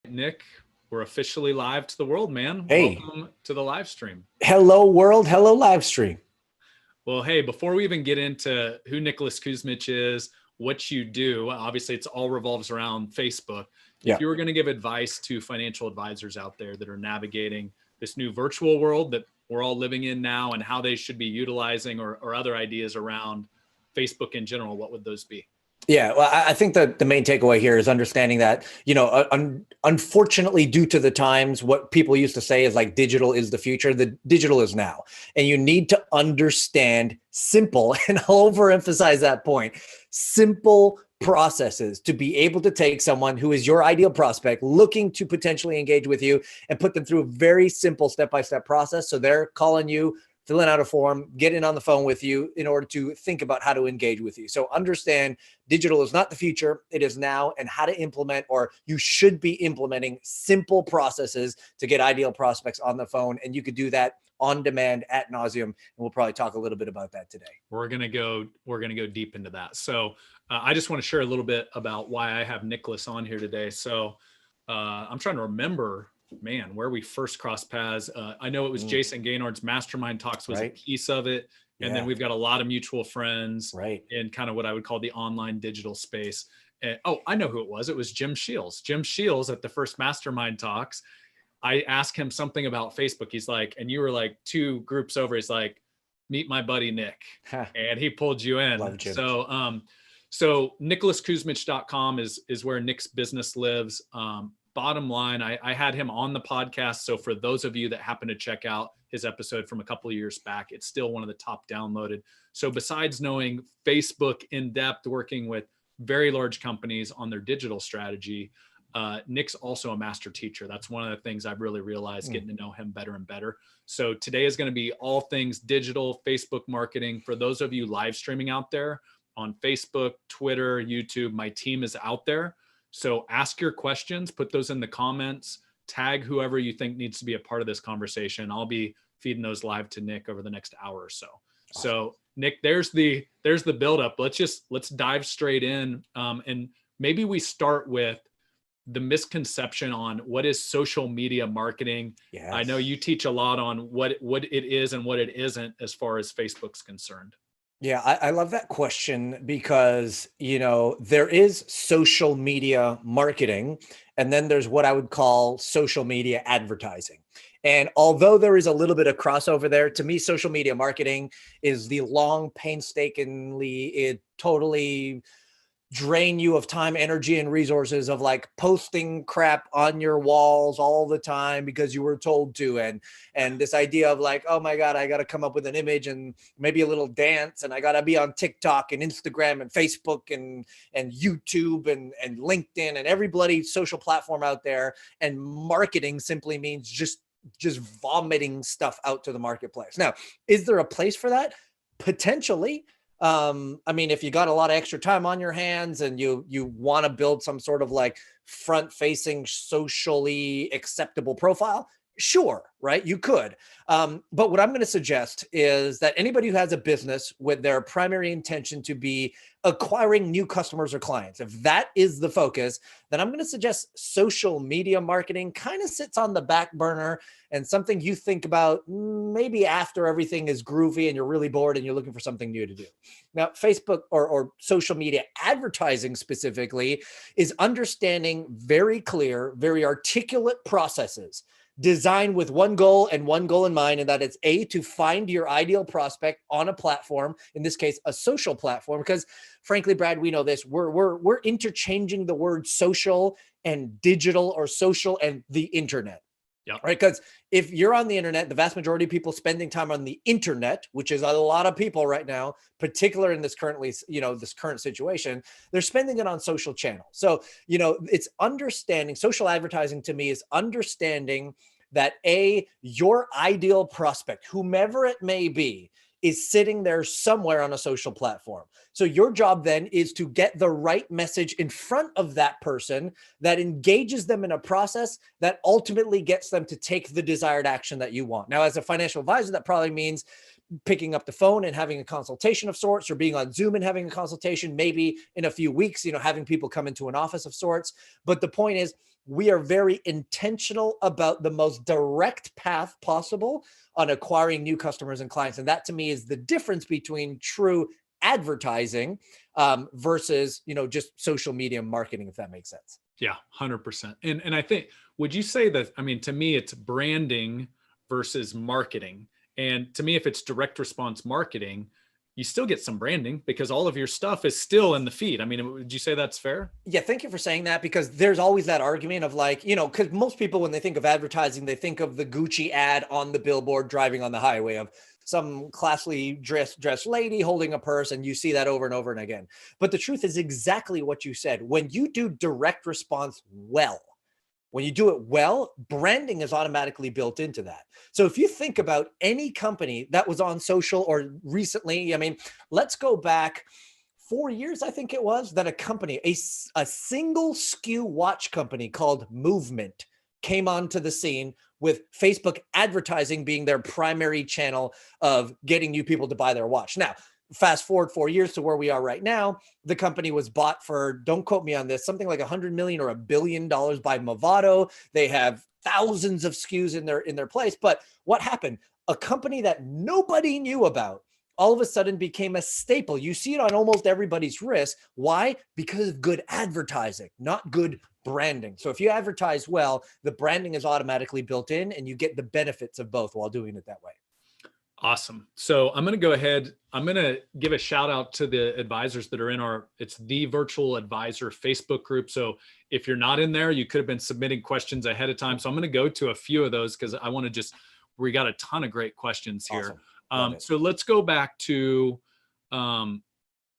Nick, we're officially live to the world, man. Hey, Welcome to the live stream. hello world, hello live stream. Well, hey, before we even get into who Nicholas Kusmich is, what you do, obviously it's all revolves around Facebook. If Yeah. you were going to give advice to financial advisors out there that are navigating this new virtual world that we're all living in now and how they should be utilizing or other ideas around Facebook in general, what would those be? Yeah, well, I think that the main takeaway here is understanding that, unfortunately, due to the times, what people used to say is like digital is the future. The digital is now. And you need to understand simple, and I'll overemphasize that point, simple processes to be able to take someone who is your ideal prospect looking to potentially engage with you and put them through a very simple step-by-step process. So they're calling you, filling out a form, getting on the phone with you in order to think about how to engage with you. So understand digital is not the future, it is now, and how to implement, or you should be implementing simple processes to get ideal prospects on the phone. And you could do that on demand ad nauseum. And we'll probably talk a little bit about that today. We're gonna go deep into that. So I just want to share a little bit about why I have Nicholas on here today. So I'm trying to remember, man, where we first crossed paths. I know it was Jason Gaynord's Mastermind Talks was a piece of it. And then we've got a lot of mutual friends in kind of what I would call the online digital space. Oh, I know who it was. It was Jim Shields. Jim Shields at the first Mastermind Talks. I asked him something about Facebook. He's like, and you were like two groups over. He's like, meet my buddy Nick. And he pulled you in. Love Jim. So nicholaskusmich.com is where Nick's business lives. Bottom line, I had him on the podcast. So for those of you that happen to check out his episode from a couple of years back, it's still one of the top downloaded. So besides knowing Facebook in depth, working with very large companies on their digital strategy, Nick's also a master teacher. That's one of the things I've really realized getting to know him better and better. So today is going to be all things digital, Facebook marketing. For those of you live streaming out there on Facebook, Twitter, YouTube, my team is out there. So ask your questions, put those in the comments, tag whoever you think needs to be a part of this conversation. I'll be feeding those live to Nick over the next hour or so. Awesome. So Nick, there's the buildup. Let's dive straight in. And maybe we start with the misconception on what is social media marketing. Yes. I know you teach a lot on what it is and what it isn't as far as Facebook's concerned. Yeah, I love that question because, there is social media marketing, and then there's what I would call social media advertising. And although there is a little bit of crossover there, to me, social media marketing is the long, painstakingly, totally drain you of time, energy, and resources of like posting crap on your walls all the time because you were told to. And this idea of like, oh my God, I got to come up with an image and maybe a little dance. And I got to be on TikTok and Instagram and Facebook and YouTube and LinkedIn and every bloody social platform out there. And marketing simply means just vomiting stuff out to the marketplace. Now, is there a place for that? Potentially. If you got a lot of extra time on your hands and you want to build some sort of like front-facing, socially acceptable profile, sure, right? You could. But what I'm going to suggest is that anybody who has a business with their primary intention to be acquiring new customers or clients, if that is the focus, then I'm going to suggest social media marketing kind of sits on the back burner and something you think about maybe after everything is groovy and you're really bored and you're looking for something new to do. Now, Facebook or social media advertising specifically is understanding very clear, very articulate processes designed with one goal and one goal in mind, and that it's to find your ideal prospect on a platform, in this case, a social platform, because frankly, Brad, we know this, we're interchanging the word social and digital or social and the internet. Yep. Right. Because if you're on the internet, the vast majority of people spending time on the internet, which is a lot of people right now, particular in this current situation, they're spending it on social channels. So, it's understanding social advertising to me is understanding that your ideal prospect, whomever it may be, is sitting there somewhere on a social platform. So your job then is to get the right message in front of that person that engages them in a process that ultimately gets them to take the desired action that you want. Now, as a financial advisor, that probably means picking up the phone and having a consultation of sorts, or being on Zoom and having a consultation, maybe in a few weeks, having people come into an office of sorts. But the point is, we are very intentional about the most direct path possible on acquiring new customers and clients. And that to me is the difference between true advertising versus, just social media marketing, if that makes sense. Yeah, 100%. And I think, would you say that, I mean, to me, it's branding versus marketing. And to me, if it's direct response marketing, you still get some branding because all of your stuff is still in the feed. I mean, would you say that's fair? Yeah, thank you for saying that, because there's always that argument of like, because most people, when they think of advertising, they think of the Gucci ad on the billboard driving on the highway of some classily dressed lady holding a purse, and you see that over and over and again. But the truth is exactly what you said. When you do direct response well, when you do it well, branding is automatically built into that. So if you think about any company that was on social or recently, I mean, let's go back 4 years, I think it was, that a company, a single SKU watch company called Movement came onto the scene with Facebook advertising being their primary channel of getting new people to buy their watch. Now, fast forward 4 years to where we are right now, the company was bought for, don't quote me on this, something like 100 million or $1 billion by Movado. They have thousands of SKUs in their place. But what happened? A company that nobody knew about all of a sudden became a staple. You see it on almost everybody's wrist. Why? Because of good advertising, not good branding. So if you advertise well, the branding is automatically built in and you get the benefits of both while doing it that way. Awesome. So I'm going to go ahead. I'm going to give a shout out to the advisors that are in it's the Virtual Advisor Facebook group. So if you're not in there, you could have been submitting questions ahead of time. So I'm going to go to a few of those because we got a ton of great questions here. Awesome. So let's go back to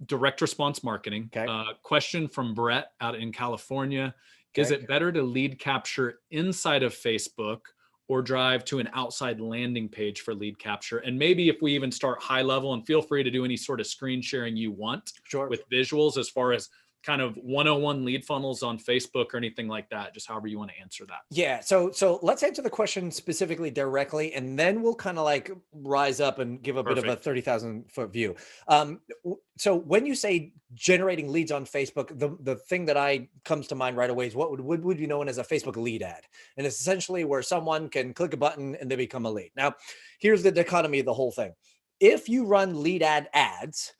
direct response marketing. Okay. Question from Brett out in California. Okay. Is it better to lead capture inside of Facebook or drive to an outside landing page for lead capture? And maybe if we even start high level, and feel free to do any sort of screen sharing you want with visuals as far as kind of 101 lead funnels on Facebook or anything like that, just however you want to answer that. Yeah. So let's answer the question specifically directly, and then we'll kind of like rise up and give a bit of a 30,000-foot view. So when you say generating leads on Facebook, the thing that comes to mind right away is what would be known as a Facebook lead ad. And it's essentially where someone can click a button and they become a lead. Now, here's the dichotomy of the whole thing. If you run lead ads,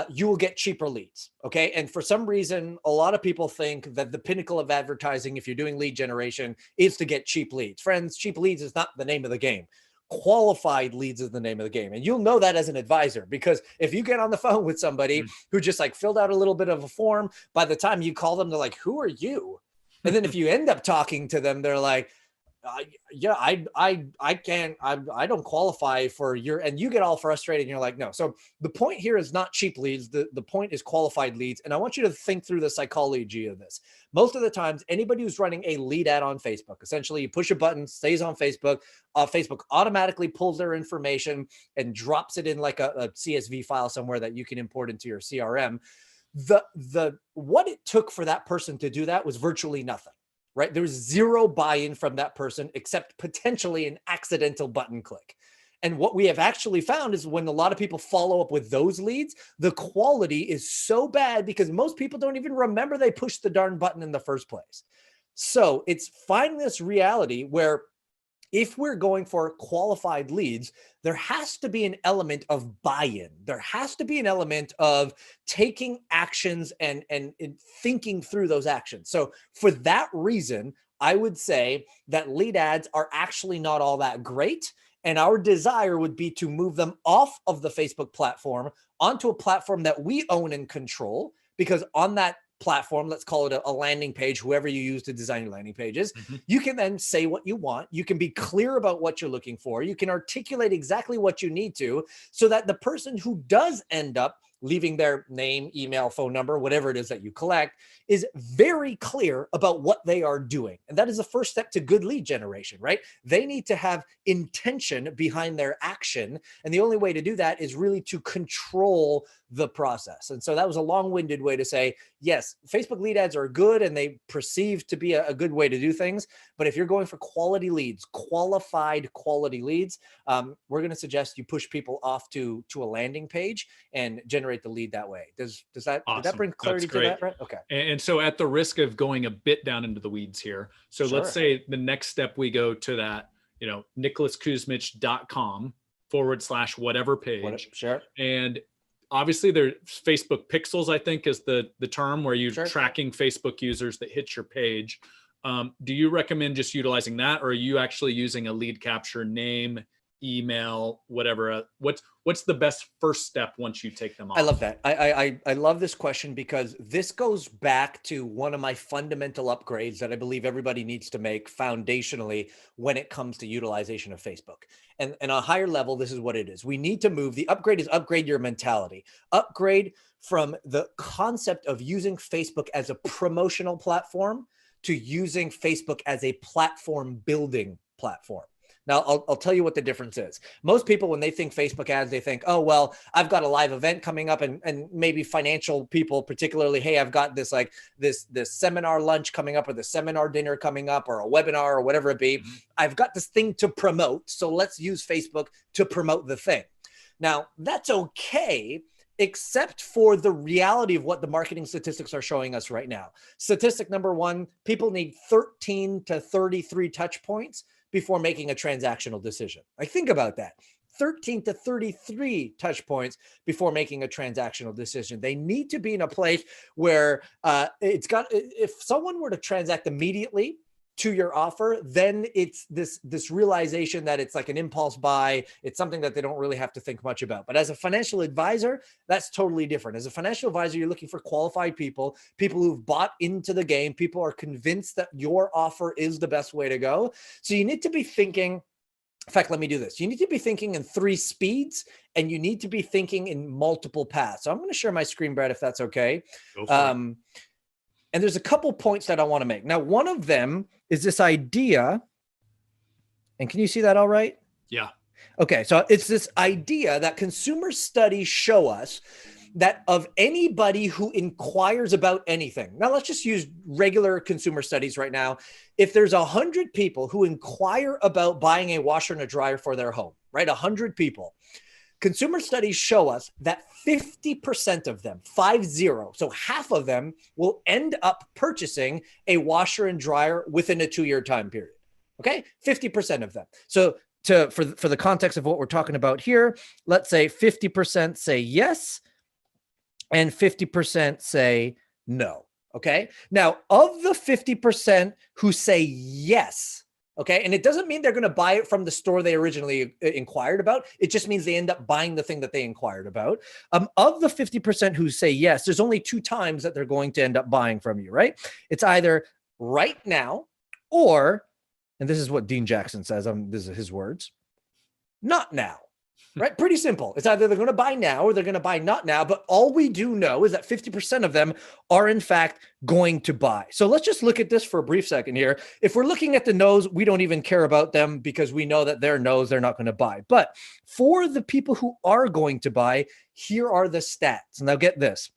you will get cheaper leads. Okay. And for some reason, a lot of people think that the pinnacle of advertising, if you're doing lead generation, is to get cheap leads. Friends, cheap leads is not the name of the game. Qualified leads is the name of the game. And you'll know that as an advisor, because if you get on the phone with somebody who just like filled out a little bit of a form, by the time you call them, they're like, who are you? And then if you end up talking to them, they're like, yeah, I can't, I don't qualify for and you get all frustrated and you're like, no. So the point here is not cheap leads. The point is qualified leads. And I want you to think through the psychology of this. Most of the times, anybody who's running a lead ad on Facebook, essentially you push a button, stays on Facebook, Facebook automatically pulls their information and drops it in like a CSV file somewhere that you can import into your CRM. What it took for that person to do that was virtually nothing. Right? There's zero buy-in from that person except potentially an accidental button click. And what we have actually found is when a lot of people follow up with those leads, the quality is so bad because most people don't even remember they pushed the darn button in the first place. So it's finding this reality where if we're going for qualified leads, there has to be an element of buy-in. There has to be an element of taking actions and thinking through those actions. So for that reason, I would say that lead ads are actually not all that great. And our desire would be to move them off of the Facebook platform onto a platform that we own and control, because on that platform, let's call it a landing page, whoever you use to design your landing pages, you can then say what you want. You can be clear about what you're looking for. You can articulate exactly what you need to, so that the person who does end up leaving their name, email, phone number, whatever it is that you collect, is very clear about what they are doing. And that is the first step to good lead generation, right? They need to have intention behind their action. And the only way to do that is really to control the process. And so that was a long-winded way to say, yes, Facebook lead ads are good and they perceive to be a good way to do things. But if you're going for quality leads, qualified quality leads, we're going to suggest you push people off to a landing page and generate generate the lead that way. Did that Awesome. bring clarity That's to great. that? Right. Okay. And so at the risk of going a bit down into the weeds here. So Sure. let's say the next step we go to that, nicholaskusmich.com/whatever page. Sure. And obviously there's Facebook pixels, I think is the term where you're tracking Facebook users that hit your page. Do you recommend just utilizing that, or are you actually using a lead capture, name, email, whatever? What's the best first step once you take them off? I love that. I love this question because this goes back to one of my fundamental upgrades that I believe everybody needs to make foundationally when it comes to utilization of Facebook. And on a higher level, this is what it is. We need to move. The upgrade is upgrade your mentality. Upgrade from the concept of using Facebook as a promotional platform to using Facebook as a platform building platform. Now, I'll tell you what the difference is. Most people, when they think Facebook ads, they think, oh, well, I've got a live event coming up, and maybe financial people particularly, hey, I've got this seminar lunch coming up, or the seminar dinner coming up, or a webinar, or whatever it be. I've got this thing to promote, so let's use Facebook to promote the thing. Now, that's okay, except for the reality of what the marketing statistics are showing us right now. Statistic number one, people need 13 to 33 touch points before making a transactional decision. Like, think about that. 13 to 33 touch points before making a transactional decision. They need to be in a place where if someone were to transact immediately to your offer, then it's this realization that it's like an impulse buy. It's something that they don't really have to think much about. But as a financial advisor, that's totally different. As a financial advisor, you're looking for qualified people who've bought into the game. People are convinced that your offer is the best way to go. So you need to be thinking, in fact, let me do this. You need to be thinking in 3 speeds, and you need to be thinking in multiple paths. So I'm going to share my screen, Brad, if that's okay. Go for it. And there's a couple points that I want to make. Now, one of them is this idea. And can you see that all right? Yeah. Okay. So it's this idea that consumer studies show us that of anybody who inquires about anything. Now, let's just use regular consumer studies right now. If there's 100 people who inquire about buying a washer and a dryer for their home, right? 100 people. Consumer studies show us that 50% of them, 50, so half of them will end up purchasing a washer and dryer within a 2-year time period. Okay, 50% of them. So for the context of what we're talking about here, let's say 50% say yes and 50% say no. Okay, now of the 50% who say yes, okay, and it doesn't mean they're going to buy it from the store they originally inquired about. It just means they end up buying the thing that they inquired about. Of the 50% who say yes, there's only 2 times that they're going to end up buying from you, right? It's either right now or, and this is what Dean Jackson says, this is his words, not now. Right? Pretty simple. It's either they're going to buy now or they're going to buy not now. But all we do know is that 50% of them are in fact going to buy. So let's just look at this for a brief second here. If we're looking at the no's, we don't even care about them because we know that they're no's, they're not going to buy. But for the people who are going to buy, here are the stats. Now get this.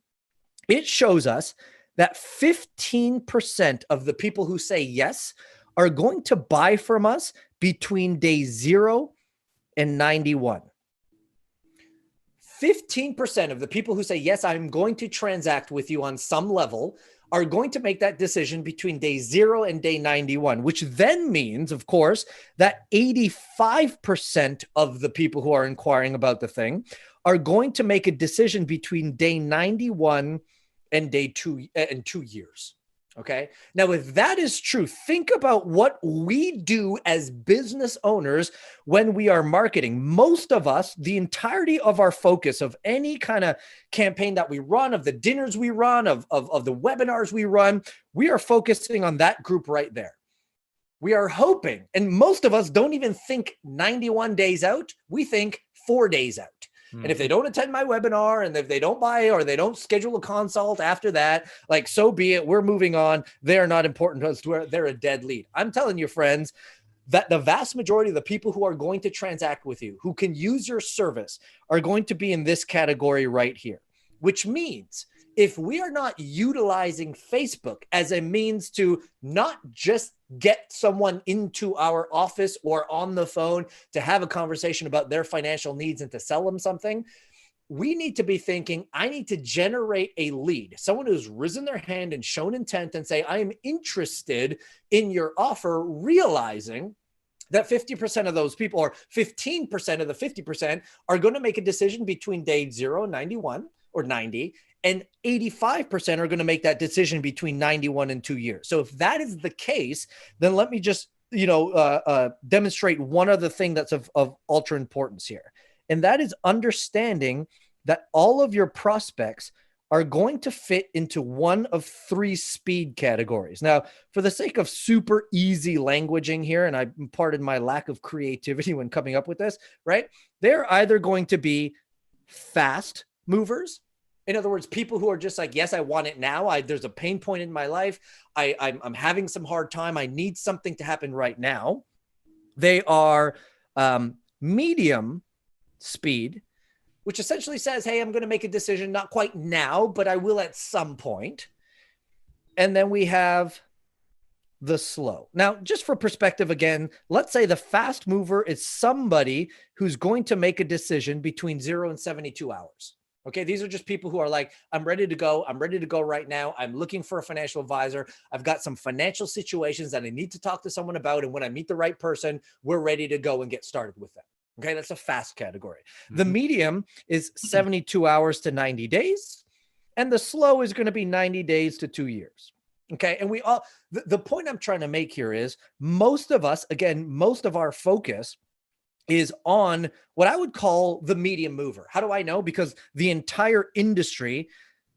It shows us that 15% of the people who say yes are going to buy from us between day 0 and 91. 15% of the people who say, yes, I'm going to transact with you on some level are going to make that decision between day 0 and day 91, which then means, of course, that 85% of the people who are inquiring about the thing are going to make a decision between day 91 and day 2 and 2 years. Okay. Now, if that is true, think about what we do as business owners when we are marketing. Most of us, the entirety of our focus of any kind of campaign that we run, of the dinners we run, of the webinars we run, we are focusing on that group right there. We are hoping, and most of us don't even think 91 days out. We think 4 days out. And if they don't attend my webinar and if they don't buy or they don't schedule a consult after that, like, so be it. We're moving on. They're not important to us. They're a dead lead. I'm telling you, friends, that the vast majority of the people who are going to transact with you, who can use your service, are going to be in this category right here, which means if we are not utilizing Facebook as a means to not just get someone into our office or on the phone to have a conversation about their financial needs and to sell them something, we need to be thinking, I need to generate a lead, someone who's risen their hand and shown intent and say, I am interested in your offer, realizing that 50% of those people, or 15% of the 50%, are going to make a decision between day 0 and 91 or 90, and 85% are going to make that decision between 91 and 2 years. So if that is the case, then let me just, demonstrate one other thing that's of ultra importance here. And that is understanding that all of your prospects are going to fit into one of 3 speed categories. Now, for the sake of super easy languaging here, and I pardon my lack of creativity when coming up with this, right? They're either going to be fast movers. In other words, people who are just like, yes, I want it now. There's a pain point in my life. I'm having some hard time. I need something to happen right now. They are medium speed, which essentially says, hey, I'm going to make a decision, not quite now, but I will at some point. And then we have the slow. Now, just for perspective, again, let's say the fast mover is somebody who's going to make a decision between 0 and 72 hours. Okay, these are just people who are like, I'm ready to go. I'm ready to go right now. I'm looking for a financial advisor. I've got some financial situations that I need to talk to someone about. And when I meet the right person, we're ready to go and get started with them. Okay, that's a fast category. The medium is 72 hours to 90 days. And the slow is going to be 90 days to 2 years. Okay, and we all, the point I'm trying to make here is most of us, again, most of our focus is on what I would call the medium mover. How do I know? Because the entire industry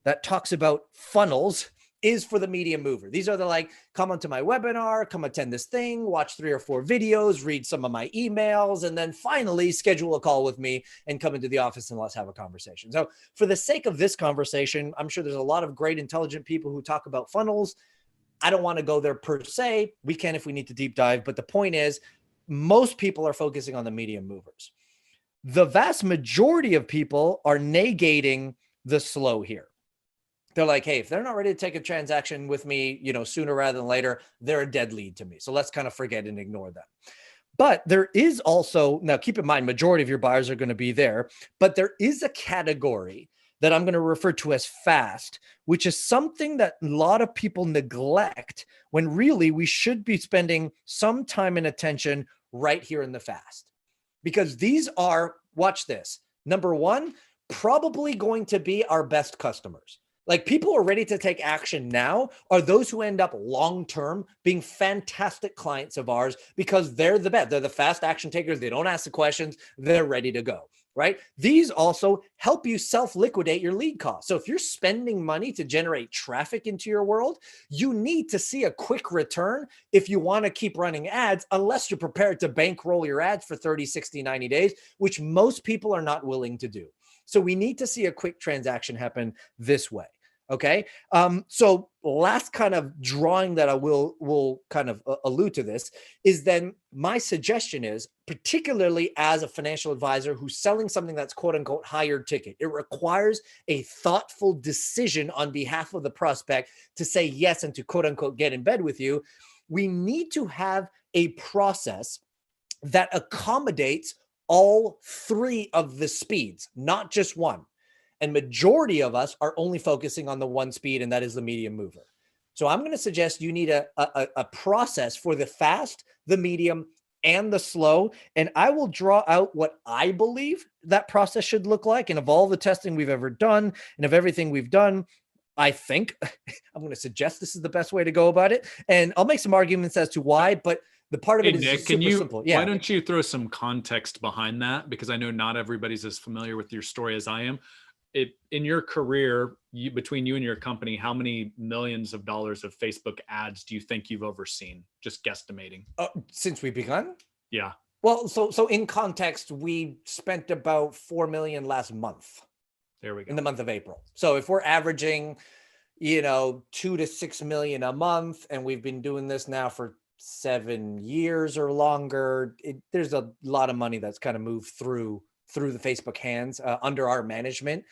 that talks about funnels is for the medium mover. These are the like, come onto my webinar, come attend this thing, watch 3 or 4 videos, read some of my emails, and then finally schedule a call with me and come into the office and let's have a conversation. So for the sake of this conversation, I'm sure there's a lot of great, intelligent people who talk about funnels. I don't want to go there per se. We can if we need to deep dive. But the point is, most people are focusing on the medium movers. The vast majority of people are negating the slow here. They're like, hey, if they're not ready to take a transaction with me, sooner rather than later, they're a dead lead to me. So let's kind of forget and ignore them. But there is also, now keep in mind, majority of your buyers are going to be there, but there is a category that I'm going to refer to as fast, which is something that a lot of people neglect when really we should be spending some time and attention right here in the fast. Because these are, watch this, number one, probably going to be our best customers. Like people who are ready to take action now are those who end up long-term being fantastic clients of ours because they're the best. They're the fast action takers. They don't ask the questions. They're ready to go, right? These also help you self-liquidate your lead costs. So if you're spending money to generate traffic into your world, you need to see a quick return if you want to keep running ads, unless you're prepared to bankroll your ads for 30, 60, 90 days, which most people are not willing to do. So we need to see a quick transaction happen this way. Okay. So last kind of drawing that I will kind of allude to this is then my suggestion is, particularly as a financial advisor who's selling something that's quote unquote higher ticket, it requires a thoughtful decision on behalf of the prospect to say yes and to quote unquote get in bed with you. We need to have a process that accommodates all 3 of the speeds, not just one. And majority of us are only focusing on the one speed, and that is the medium mover. So I'm going to suggest you need a process for the fast, the medium, and the slow. And I will draw out what I believe that process should look like. And of all the testing we've ever done and of everything we've done, I think I'm going to suggest this is the best way to go about it. And I'll make some arguments as to why, but the part of it is Nick, super simple. Yeah. Why don't you throw some context behind that? Because I know not everybody's as familiar with your story as I am. In your career, between you and your company, how many millions of dollars of Facebook ads do you think you've overseen? Just guesstimating. Since we begun? Yeah. Well, so in context, we spent about 4 million last month. There we go. In the month of April. So if we're averaging, 2 to 6 million a month, and we've been doing this now for 7 years or longer, there's a lot of money that's kind of moved through the Facebook hands under our management.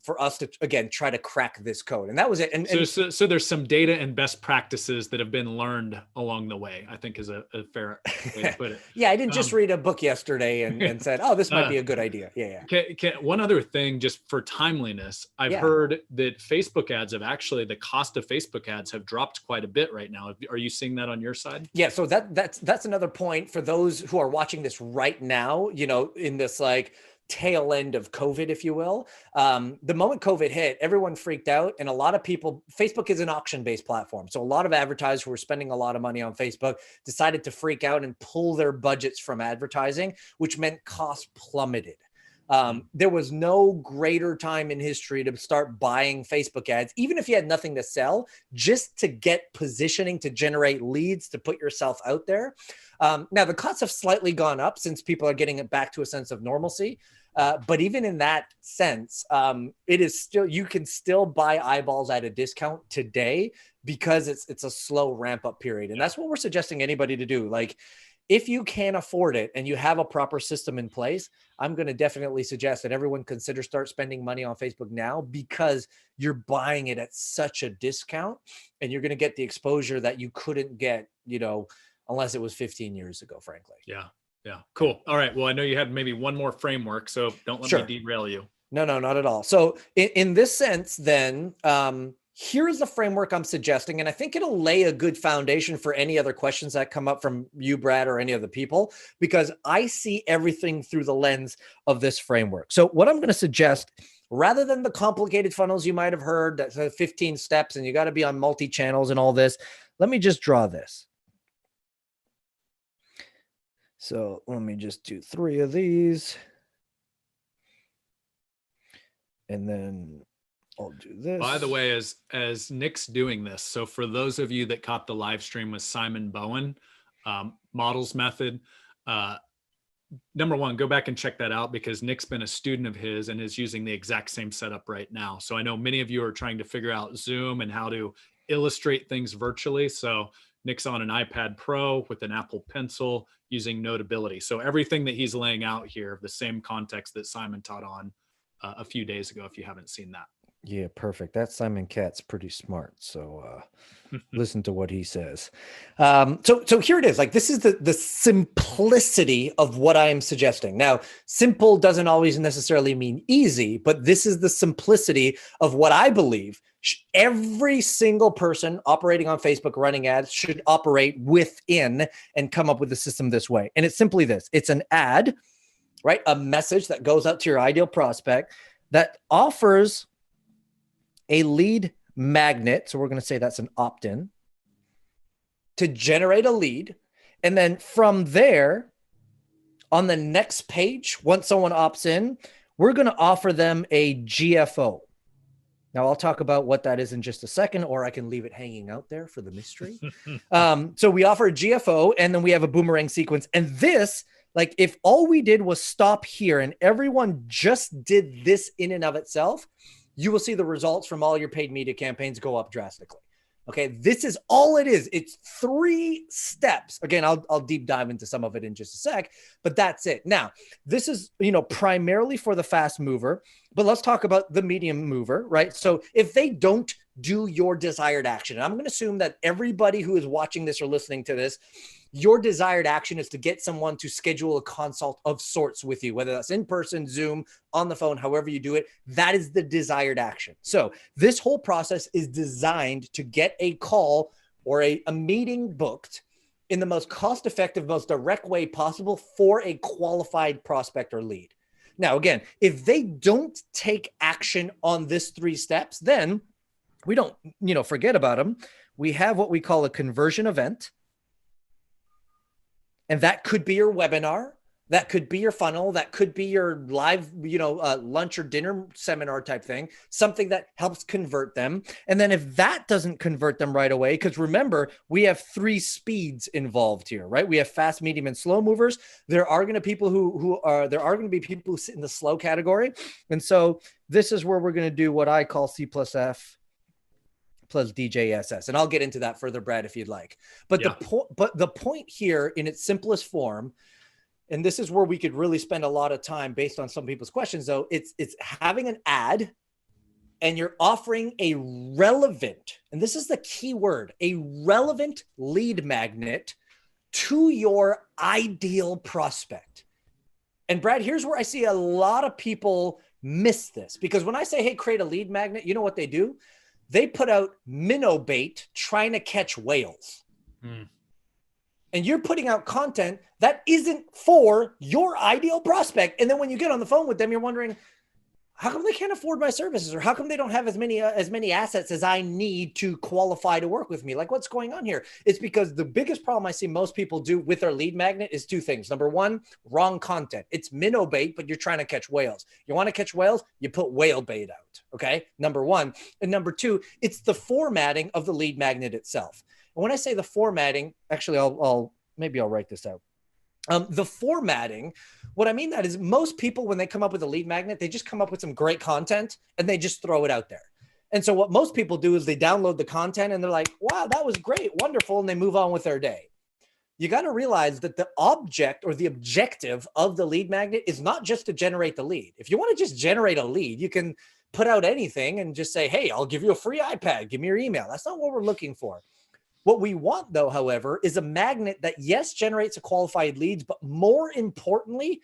for us to, again, try to crack this code. And that was it. And so there's some data and best practices that have been learned along the way, I think is a fair way to put it. Yeah, I didn't just read a book yesterday and said, oh, this might be a good idea. Yeah. One other thing, just for timeliness, I've heard that Facebook ads the cost of Facebook ads have dropped quite a bit right now. Are you seeing that on your side? Yeah. So that's another point for those who are watching this right now, in this like tail end of COVID, if you will. The moment COVID hit, everyone freaked out. And a lot of people, Facebook is an auction-based platform. So a lot of advertisers who were spending a lot of money on Facebook decided to freak out and pull their budgets from advertising, which meant costs plummeted. There was no greater time in history to start buying Facebook ads, even if you had nothing to sell, just to get positioning, to generate leads, to put yourself out there. Now, the costs have slightly gone up since people are getting it back to a sense of normalcy. But even in that sense, it is still, you can still buy eyeballs at a discount today because it's a slow ramp up period. And that's what we're suggesting anybody to do. Like, if you can afford it and you have a proper system in place, I'm going to definitely suggest that everyone start spending money on Facebook now, because you're buying it at such a discount and you're going to get the exposure that you couldn't get, unless it was 15 years ago, frankly. Yeah. Cool. All right. Well, I know you had maybe one more framework, so don't let me derail you. No, not at all. So in this sense, then, here's the framework I'm suggesting, and I think it'll lay a good foundation for any other questions that come up from you, Brad, or any other people, because I see everything through the lens of this framework. So what I'm going to suggest, rather than the complicated funnels you might have heard, that's 15 steps and you got to be on multi-channels and all this, let me just draw this. So let me just do 3 of these. And then I'll do this. By the way, as Nick's doing this, so for those of you that caught the live stream with Simon Bowen, models method, number one, go back and check that out, because Nick's been a student of his and is using the exact same setup right now. So I know many of you are trying to figure out Zoom and how to illustrate things virtually. So Nick's on an iPad Pro with an Apple Pencil using Notability. So everything that he's laying out here, the same context that Simon taught on a few days ago, if you haven't seen that. Yeah, perfect. That Simon Cat's pretty smart. So listen to what he says. So here it is. Like, this is the simplicity of what I'm suggesting. Now, simple doesn't always necessarily mean easy, but this is the simplicity of what I believe every single person operating on Facebook running ads should operate within and come up with a system this way. And it's simply this. It's an ad, right? A message that goes out to your ideal prospect that offers a lead magnet. So we're going to say that's an opt-in to generate a lead. And then from there, on the next page, once someone opts in, we're going to offer them a GFO. Now, I'll talk about what that is in just a second, or I can leave it hanging out there for the mystery. So we offer a GFO, and then we have a boomerang sequence. And this, like, if all we did was stop here and everyone just did this in and of itself, you will see the results from all your paid media campaigns go up drastically. Okay, this is all it is. It's 3 steps. Again, I'll deep dive into some of it in just a sec, but that's it. Now, this is, primarily for the fast mover, but let's talk about the medium mover, right? So if they don't do your desired action, and I'm going to assume that everybody who is watching this or listening to this, your desired action is to get someone to schedule a consult of sorts with you, whether that's in person, Zoom, on the phone, however you do it. That is the desired action. So this whole process is designed to get a call or a meeting booked in the most cost-effective, most direct way possible for a qualified prospect or lead. Now, again, if they don't take action on this 3 steps, then we don't, forget about them. We have what we call a conversion event. And that could be your webinar. That could be your funnel. That could be your live, lunch or dinner seminar type thing, something that helps convert them. And then if that doesn't convert them right away, because remember, we have 3 speeds involved here, right? We have fast, medium, and slow movers. There are going to be people who sit in the slow category. And so this is where we're going to do what I call C+F plus DJSS. And I'll get into that further, Brad, if you'd like. But the point here in its simplest form and this is where we could really spend a lot of time based on some people's questions though, it's having an ad and you're offering a relevant, and this is the key word, a relevant lead magnet to your ideal prospect. And Brad, here's where I see a lot of people miss this, because when I say, hey, create a lead magnet, you know what they do? They put out minnow bait trying to catch whales. And you're putting out content that isn't for your ideal prospect. And then when you get on the phone with them, you're wondering, how come they can't afford my services? Or how come they don't have as many assets as I need to qualify to work with me? Like, what's going on here? It's because the biggest problem I see most people do with their lead magnet is two things. Number one, wrong content. It's minnow bait, but you're trying to catch whales. You want to catch whales? You put whale bait out. Okay. Number one. And number two, it's the formatting of the lead magnet itself. And when I say the formatting, actually, maybe I'll write this out. The formatting, what I mean that is most people, when they come up with a lead magnet, they just come up with some great content and they just throw it out there. And so what most people do is they download the content and they're like, wow, that was great, wonderful. And they move on with their day. You got to realize that the object or the objective of the lead magnet is not just to generate the lead. If you want to just generate a lead, you can put out anything and just say, hey, I'll give you a free iPad. Give me your email. That's not what we're looking for. What we want, though, however, is a magnet that, yes, generates a qualified leads, but more importantly,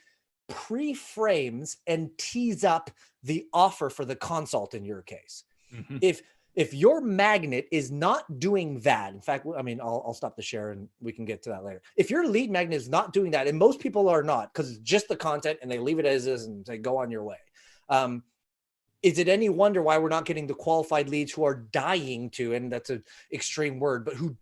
pre-frames and tees up the offer for the consult in your case. Mm-hmm. If your magnet is not doing that, in fact, I mean, I'll stop the share and we can get to that later. If your lead magnet is not doing that, and most people are not, because it's just the content and they leave it as is and say, go on your way. Is it any wonder why we're not getting the qualified leads who are dying to, and that's an extreme word, but who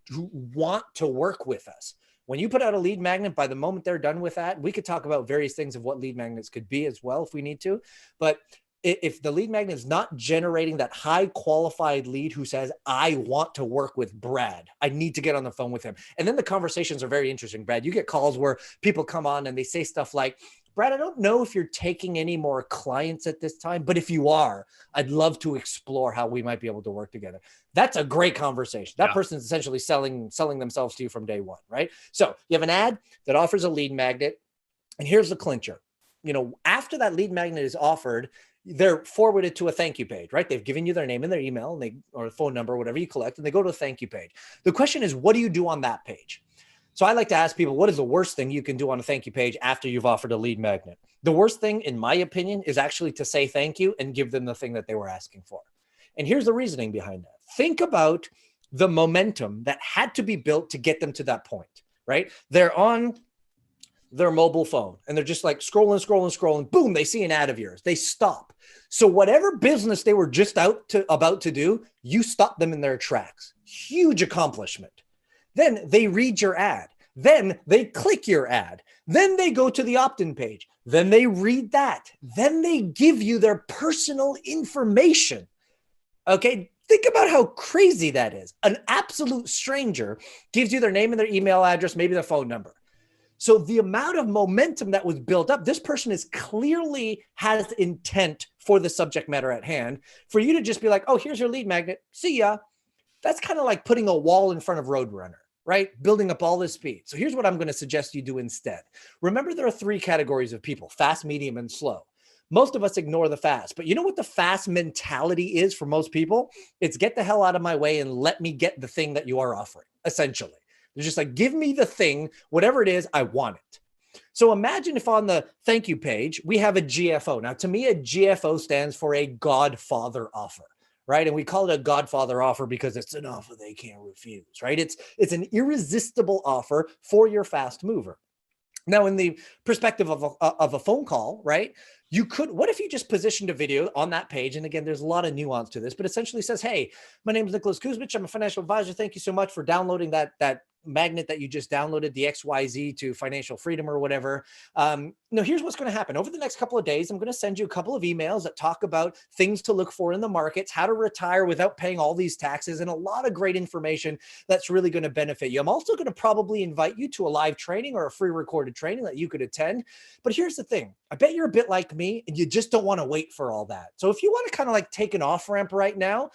want to work with us? When you put out a lead magnet, by the moment they're done with that, we could talk about various things of what lead magnets could be as well if we need to. But if the lead magnet is not generating that high qualified lead who says, I want to work with Brad, I need to get on the phone with him. And then the conversations are very interesting, Brad. You get calls where people come on and they say stuff like, Brad, I don't know if you're taking any more clients at this time, but if you are, I'd love to explore how we might be able to work together. That's a great conversation. That person's essentially selling themselves to you from day one, right? So you have an ad that offers a lead magnet, and here's the clincher. You know, after that lead magnet is offered, they're forwarded to a thank you page, right? They've given you their name and their email and or phone number, whatever you collect, and they go to a thank you page. The question is, what do you do on that page? So I like to ask people, what is the worst thing you can do on a thank you page after you've offered a lead magnet? The worst thing, in my opinion, is actually to say thank you and give them the thing that they were asking for. And here's the reasoning behind that. Think about the momentum that had to be built to get them to that point, right? They're on their mobile phone and they're just like scrolling. Boom, they see an ad of yours. They stop. So whatever business they were just about to do, you stop them in their tracks. Huge accomplishment. Then they read your ad. Then they click your ad. Then they go to the opt-in page. Then they read that. Then they give you their personal information. Okay, think about how crazy that is. An absolute stranger gives you their name and their email address, maybe their phone number. So the amount of momentum that was built up, this person is clearly has intent for the subject matter at hand. For you to just be like, oh, here's your lead magnet. See ya. That's kind of like putting a wall in front of Roadrunner, right? Building up all this speed. So here's what I'm going to suggest you do instead. Remember, there are three categories of people: fast, medium, and slow. Most of us ignore the fast, but you know what the fast mentality is for most people? It's get the hell out of my way and let me get the thing that you are offering, essentially. They're just like, give me the thing, whatever it is, I want it. So imagine if on the thank you page, we have a GFO. Now, to me, a GFO stands for a Godfather offer. Right. And we call it a Godfather offer because it's an offer they can't refuse. Right. It's an irresistible offer for your fast mover. Now, in the perspective of a phone call, right, what if you just positioned a video on that page? And again, there's a lot of nuance to this, but essentially says, hey, my name is Nicholas Kusmich. I'm a financial advisor. Thank you so much for downloading that magnet that you just downloaded, the XYZ to financial freedom or whatever. Here's what's going to happen. Over the next couple of days, I'm going to send you a couple of emails that talk about things to look for in the markets, how to retire without paying all these taxes, and a lot of great information that's really going to benefit you. I'm also going to probably invite you to a live training or a free recorded training that you could attend. But here's the thing. I bet you're a bit like me and you just don't want to wait for all that. So if you want to kind of like take an off ramp right now,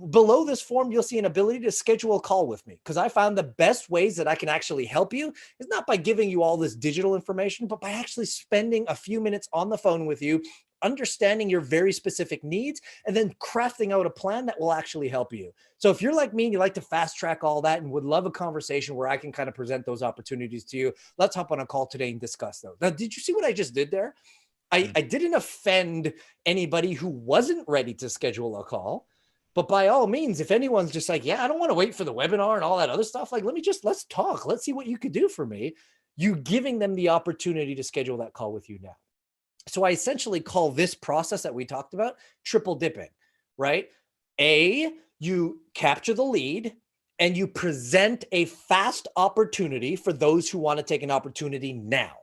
Below this form, you'll see an ability to schedule a call with me, because I found the best ways that I can actually help you is not by giving you all this digital information, but by actually spending a few minutes on the phone with you, understanding your very specific needs, and then crafting out a plan that will actually help you. So if you're like me and you like to fast track all that and would love a conversation where I can kind of present those opportunities to you, let's hop on a call today and discuss those. Now, did you see what I just did there? I didn't offend anybody who wasn't ready to schedule a call. But by all means, if anyone's just like, yeah, I don't want to wait for the webinar and all that other stuff, like, let's talk. Let's see what you could do for me. You giving them the opportunity to schedule that call with you now. So I essentially call this process that we talked about triple dipping, right? You capture the lead and you present a fast opportunity for those who want to take an opportunity now.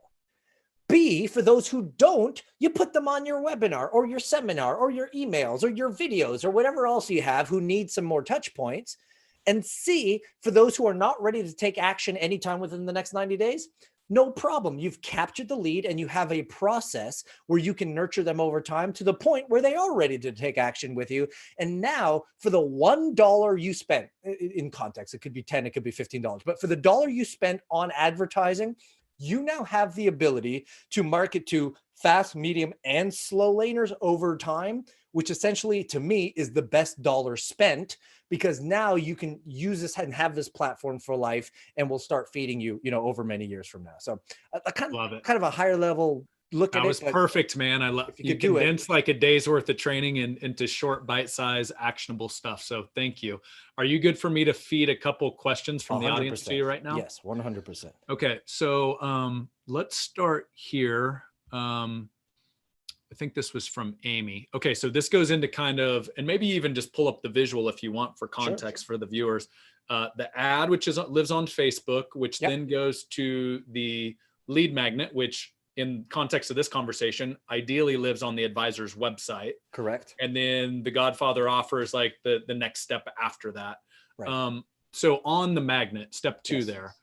B, for those who don't, you put them on your webinar or your seminar or your emails or your videos or whatever else you have who need some more touch points. And C, for those who are not ready to take action anytime within the next 90 days, no problem. You've captured the lead and you have a process where you can nurture them over time to the point where they are ready to take action with you. And now for the $1 you spent, in context, it could be 10, it could be $15, but for the dollar you spent on advertising, you now have the ability to market to fast, medium, and slow laners over time, which essentially to me is the best dollar spent, because now you can use this and have this platform for life, and we'll start feeding you, over many years from now. So I kind of a higher level look at it. That was perfect, man. I love you condensed like a day's worth of training into short, bite-sized, actionable stuff. So thank you. Are you good for me to feed a couple questions from the audience to you right now? Yes, 100%. Okay, so let's start here. I think this was from Amy. Okay, so this goes into kind of, and maybe even just pull up the visual if you want for context for the viewers. The ad, which lives on Facebook, which then goes to the lead magnet, which in context of this conversation, ideally lives on the advisor's website. Correct. And then the Godfather offer is like the next step after that. Right. So on the magnet, step 2 there.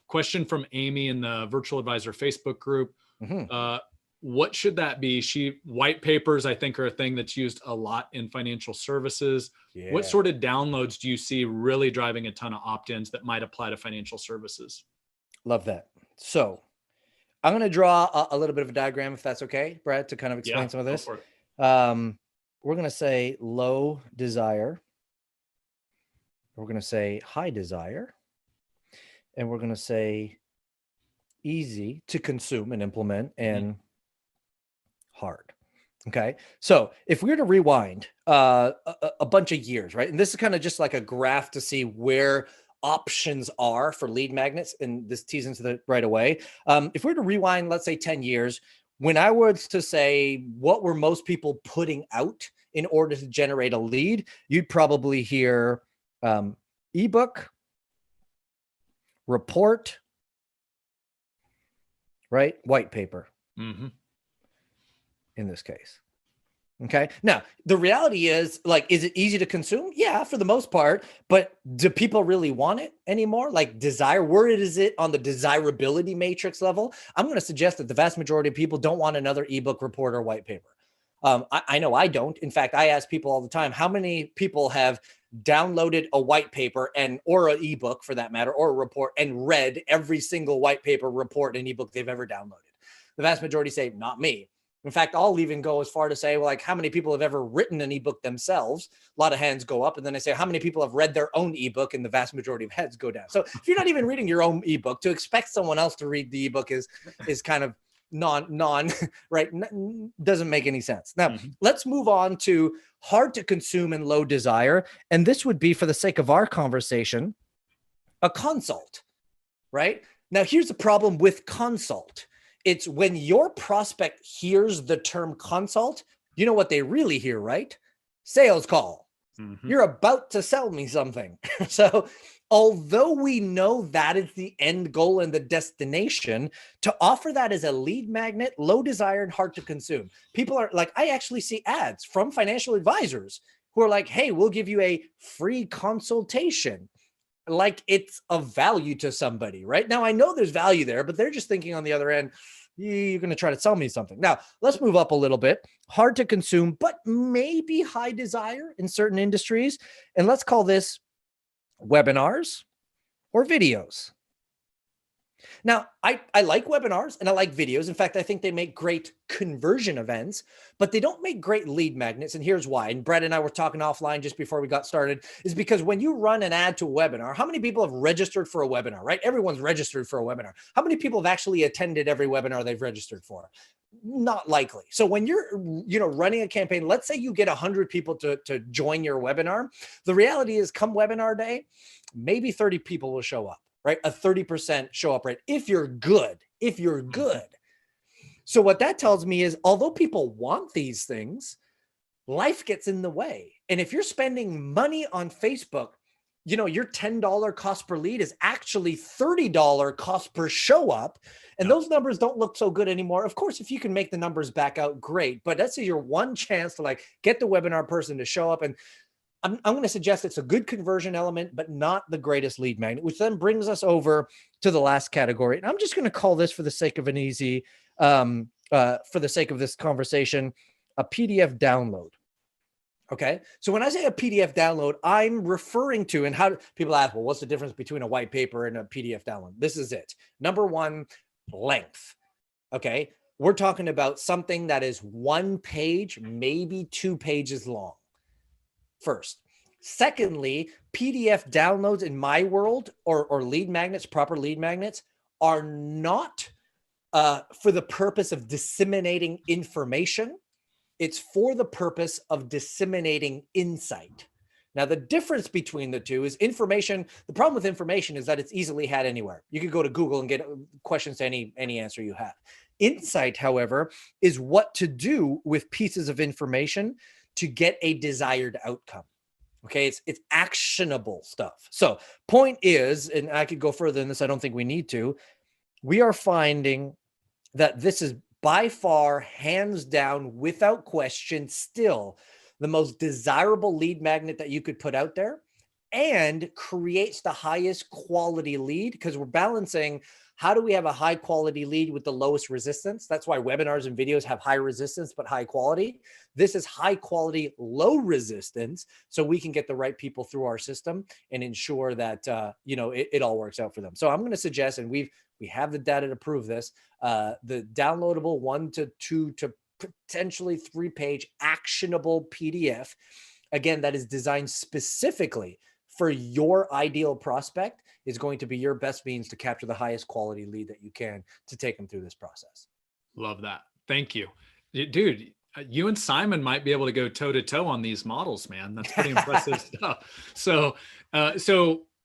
Question from Amy in the Virtual Advisor Facebook group. What should that be? White papers, I think, are a thing that's used a lot in financial services. Yeah. What sort of downloads do you see really driving a ton of opt-ins that might apply to financial services? Love that. So I'm going to draw a little bit of a diagram, if that's okay, Brad, to kind of explain some of this. We're going to say low desire. We're going to say high desire. And we're going to say easy to consume and implement and hard. Okay. So if we were to rewind a bunch of years, right? And this is kind of just like a graph to see where options are for lead magnets, and this tees into the right away. If we were to rewind, let's say 10 years, when I was to say what were most people putting out in order to generate a lead, you'd probably hear ebook, report, right? White paper. In this case. Okay. Now, the reality is, like, is it easy to consume? Yeah, for the most part. But do people really want it anymore? Like, desire, where is it on the desirability matrix level? I'm going to suggest that the vast majority of people don't want another ebook, report, or white paper. I know I don't. In fact, I ask people all the time, how many people have downloaded a white paper or an ebook for that matter, or a report, and read every single white paper, report, and ebook they've ever downloaded? The vast majority say, not me. In fact, I'll even go as far to say, well, like, how many people have ever written an ebook themselves? A lot of hands go up. And then I say, how many people have read their own ebook? And the vast majority of heads go down. So if you're not even reading your own ebook, to expect someone else to read the ebook is kind of right? Doesn't make any sense. Now, let's move on to hard to consume and low desire. And this would be, for the sake of our conversation, a consult, right? Now, here's the problem with consult. It's when your prospect hears the term consult, you know what they really hear, right? Sales call. You're about to sell me something. So although we know that is the end goal and the destination, to offer that as a lead magnet, low desire and hard to consume. People are like, I actually see ads from financial advisors who are like, hey, we'll give you a free consultation. like it's of value to somebody. Right now, I know there's value there, but they're just thinking on the other end, you're going to try to sell me something. Now, let's move up a little bit. Hard to consume, but maybe high desire in certain industries. And let's call this webinars or videos. Now, I like webinars and I like videos. In fact, I think they make great conversion events, but they don't make great lead magnets. And here's why. And Brett and I were talking offline just before we got started, is because when you run an ad to a webinar, how many people have registered for a webinar, right? Everyone's registered for a webinar. How many people have actually attended every webinar they've registered for? Not likely. So when you're, running a campaign, let's say you get 100 people to join your webinar. The reality is come webinar day, maybe 30 people will show up. Right? A 30% show up rate. If you're good. So what that tells me is, although people want these things, life gets in the way. And if you're spending money on Facebook, your $10 cost per lead is actually $30 cost per show up. And those numbers don't look so good anymore. Of course, if you can make the numbers back out, great. But that's your one chance to get the webinar person to show up. And I'm going to suggest it's a good conversion element, but not the greatest lead magnet, which then brings us over to the last category. And I'm just going to call this, for the sake of an easy, for the sake of this conversation, a PDF download. Okay. So when I say a PDF download, I'm referring to, and how people ask, well, what's the difference between a white paper and a PDF download? This is it. Number one, length. Okay. We're talking about something that is 1 page, maybe 2 pages long. First. Secondly, PDF downloads in my world, or lead magnets, proper lead magnets, are not for the purpose of disseminating information. It's for the purpose of disseminating insight. Now, the difference between the two is information. The problem with information is that it's easily had anywhere. You could go to Google and get questions to any answer you have. Insight, however, is what to do with pieces of information to get a desired outcome. Okay, it's actionable stuff. So point is, and I could go further than this, I don't think we need to, we are finding that this is by far, hands down, without question, still the most desirable lead magnet that you could put out there, and creates the highest quality lead, because we're balancing, how do we have a high quality lead with the lowest resistance? That's why webinars and videos have high resistance, but high quality. This is high quality, low resistance. So we can get the right people through our system and ensure that, it all works out for them. So I'm going to suggest, and we have the data to prove this, the downloadable 1 to 2 to potentially 3 page actionable PDF. Again, that is designed specifically for your ideal prospect, is going to be your best means to capture the highest quality lead that you can to take them through this process. Love that. Thank you. Dude, you and Simon might be able to go toe to toe on these models, man. That's pretty impressive stuff. So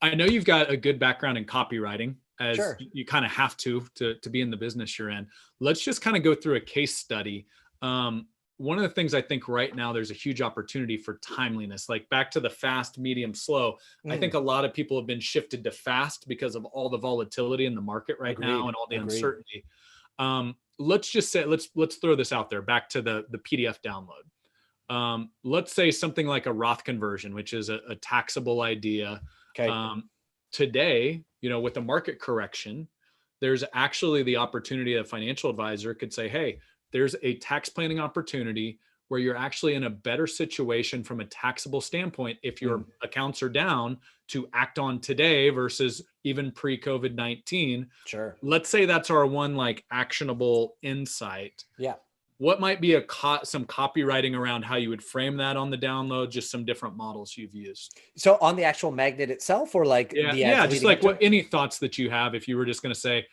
I know you've got a good background in copywriting, as Sure. you kind of have to be in the business you're in. Let's just kind of go through a case study. One of the things I think right now, there's a huge opportunity for timeliness, like back to the fast, medium, slow. I think a lot of people have been shifted to fast because of all the volatility in the market right now and all the uncertainty. Let's just say, let's throw this out there, back to the PDF download. Let's say something like a Roth conversion, which is a taxable idea. Okay. Today, with the market correction, there's actually the opportunity, a financial advisor could say, hey, there's a tax planning opportunity where you're actually in a better situation from a taxable standpoint if your accounts are down, to act on today versus even pre-COVID-19. Sure. Let's say that's our one actionable insight. Yeah. What might be some copywriting around how you would frame that on the download, just some different models you've used? So on the actual magnet itself, or just any thoughts that you have, if you were just going to say,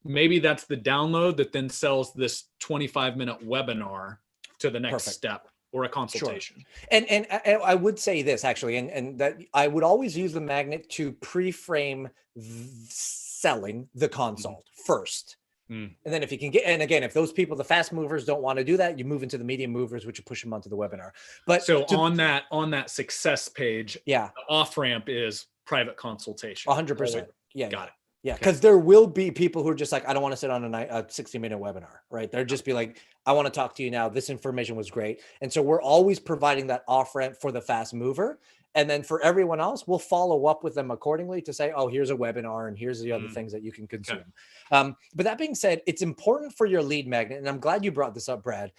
maybe that's the download that then sells this 25-minute webinar to the next step, or a consultation. Sure. And I would say this actually, and that I would always use the magnet to pre-frame selling the consult first. And then if you can get, and again, if those people, the fast movers, don't want to do that, you move into the medium movers, which you push them onto the webinar. But so on that success page, the off ramp is private consultation. 100%. Yeah. Got it. Yeah, because there will be people who are just like, I don't want to sit on a 60-minute webinar, right? They'll just be like, I want to talk to you now. This information was great. And so we're always providing that off ramp for the fast mover. And then for everyone else, we'll follow up with them accordingly to say, oh, here's a webinar and here's the other things that you can consume. Okay. But that being said, it's important for your lead magnet, and I'm glad you brought this up, Brad,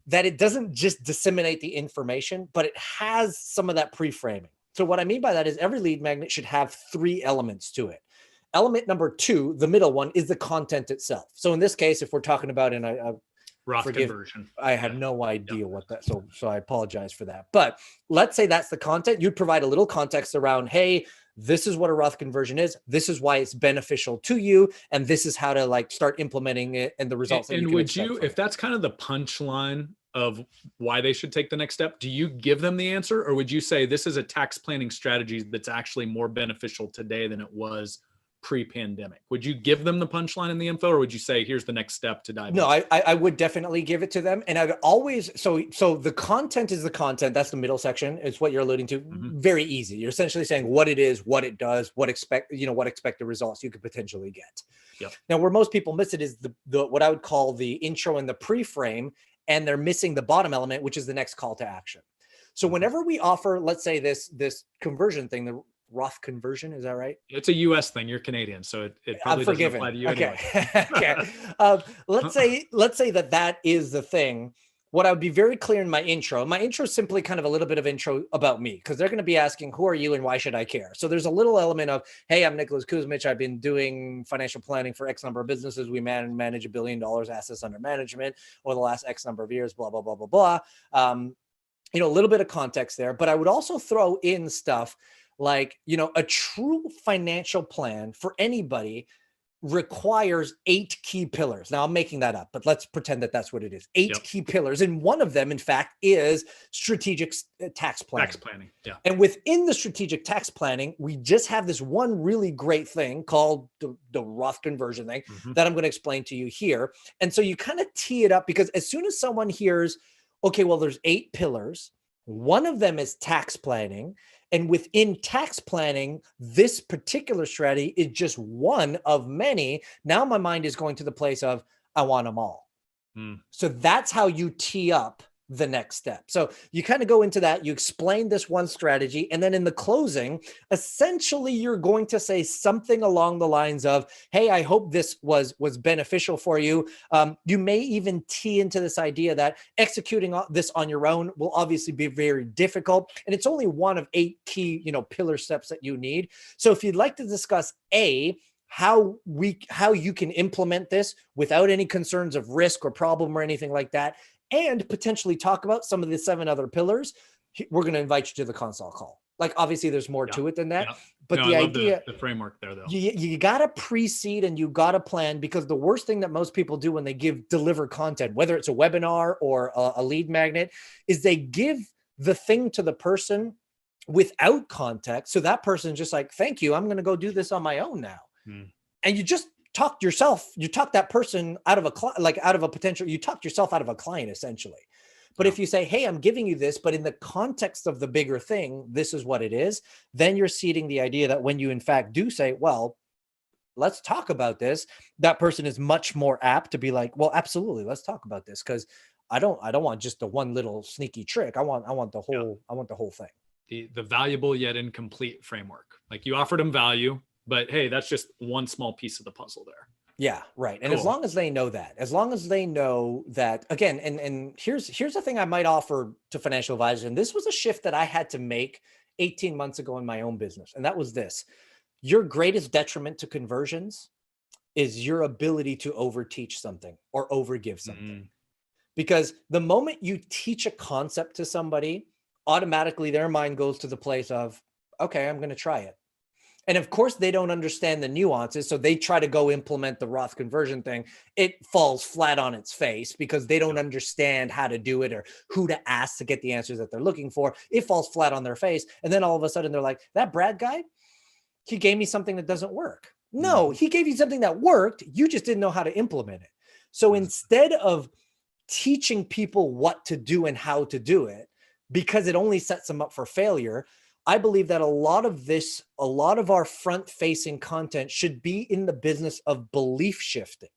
that it doesn't just disseminate the information, but it has some of that pre-framing. So what I mean by that is every lead magnet should have 3 elements to it. Element number 2, the middle one, is the content itself. So in this case, if we're talking about Roth conversion, I had no idea what that, so I apologize for that. But let's say that's the content. You'd provide a little context around, hey, this is what a Roth conversion is. This is why it's beneficial to you. And this is how to like start implementing it and the results. And would you, if that's kind of the punchline of why they should take the next step, do you give them the answer, or would you say this is a tax planning strategy that's actually more beneficial today than it was pre-pandemic? Would you give them the punchline and the info, or would you say, here's the next step to dive No, I would definitely give it to them. And I'd always, so the content is the content. That's the middle section. It's what you're alluding to. Very easy. You're essentially saying what it is, what it does, what expected results you could potentially get. Yep. Now, where most people miss it is the what I would call the intro and the pre-frame, and they're missing the bottom element, which is the next call to action. So whenever we offer, let's say this conversion thing, the Roth conversion, is that right? It's a U.S. thing. You're Canadian, so it probably doesn't apply to you anyway. Okay. Let's say that is the thing. What I would be very clear in my intro is simply kind of a little bit of intro about me, because they're going to be asking, who are you and why should I care? So there's a little element of, hey, I'm Nicholas Kusmich. I've been doing financial planning for X number of businesses. We manage $1 billion assets under management over the last X number of years, blah, blah, blah, blah, blah. A little bit of context there, but I would also throw in stuff like, a true financial plan for anybody requires 8 key pillars. Now I'm making that up, but let's pretend that that's what it is. 8 key pillars. And one of them, in fact, is strategic tax planning. Tax planning. Yeah. And within the strategic tax planning, we just have this one really great thing called the Roth conversion thing that I'm going to explain to you here. And so you kind of tee it up, because as soon as someone hears, okay, well, there's 8 pillars, one of them is tax planning. And within tax planning, this particular strategy is just one of many. Now my mind is going to the place of, I want them all. So that's how you tee up the next step. So you kind of go into that, you explain this one strategy, and then in the closing, essentially you're going to say something along the lines of, hey, I hope this was beneficial for you. You may even tee into this idea that executing this on your own will obviously be very difficult, and it's only one of 8 key, pillar steps that you need. So if you'd like to discuss how you can implement this without any concerns of risk or problem or anything like that, and potentially talk about some of the 7 other pillars, we're going to invite you to the consult call. Like, obviously there's more to it than that, but the idea, the framework there though, you got to pre-seed and you got to plan, because the worst thing that most people do when they deliver content, whether it's a webinar or a lead magnet, is they give the thing to the person without context. So that person's just like, thank you, I'm going to go do this on my own now. And you just talked that person out of you talked yourself out of a client essentially. But if you say, hey, I'm giving you this, but in the context of the bigger thing, this is what it is, then you're seeding the idea that when you in fact do say, well, let's talk about this, that person is much more apt to be like, well, absolutely, let's talk about this, because I don't want just the one little sneaky trick. I want the whole thing. The valuable yet incomplete framework. Like, you offered them value, but hey, that's just one small piece of the puzzle there. Yeah, right. And as long as they know that, again, and here's the thing I might offer to financial advisors. And this was a shift that I had to make 18 months ago in my own business. And that was this: your greatest detriment to conversions is your ability to overteach something or overgive something. Because the moment you teach a concept to somebody, automatically their mind goes to the place of, okay, I'm going to try it. And of course, they don't understand the nuances. So they try to go implement the Roth conversion thing. It falls flat on its face because they don't understand how to do it or who to ask to get the answers that they're looking for. It falls flat on their face. And then all of a sudden they're like, that Brad guy, he gave me something that doesn't work. No, he gave you something that worked. You just didn't know how to implement it. So instead of teaching people what to do and how to do it, because it only sets them up for failure, I believe that a lot of our front-facing content should be in the business of belief shifting.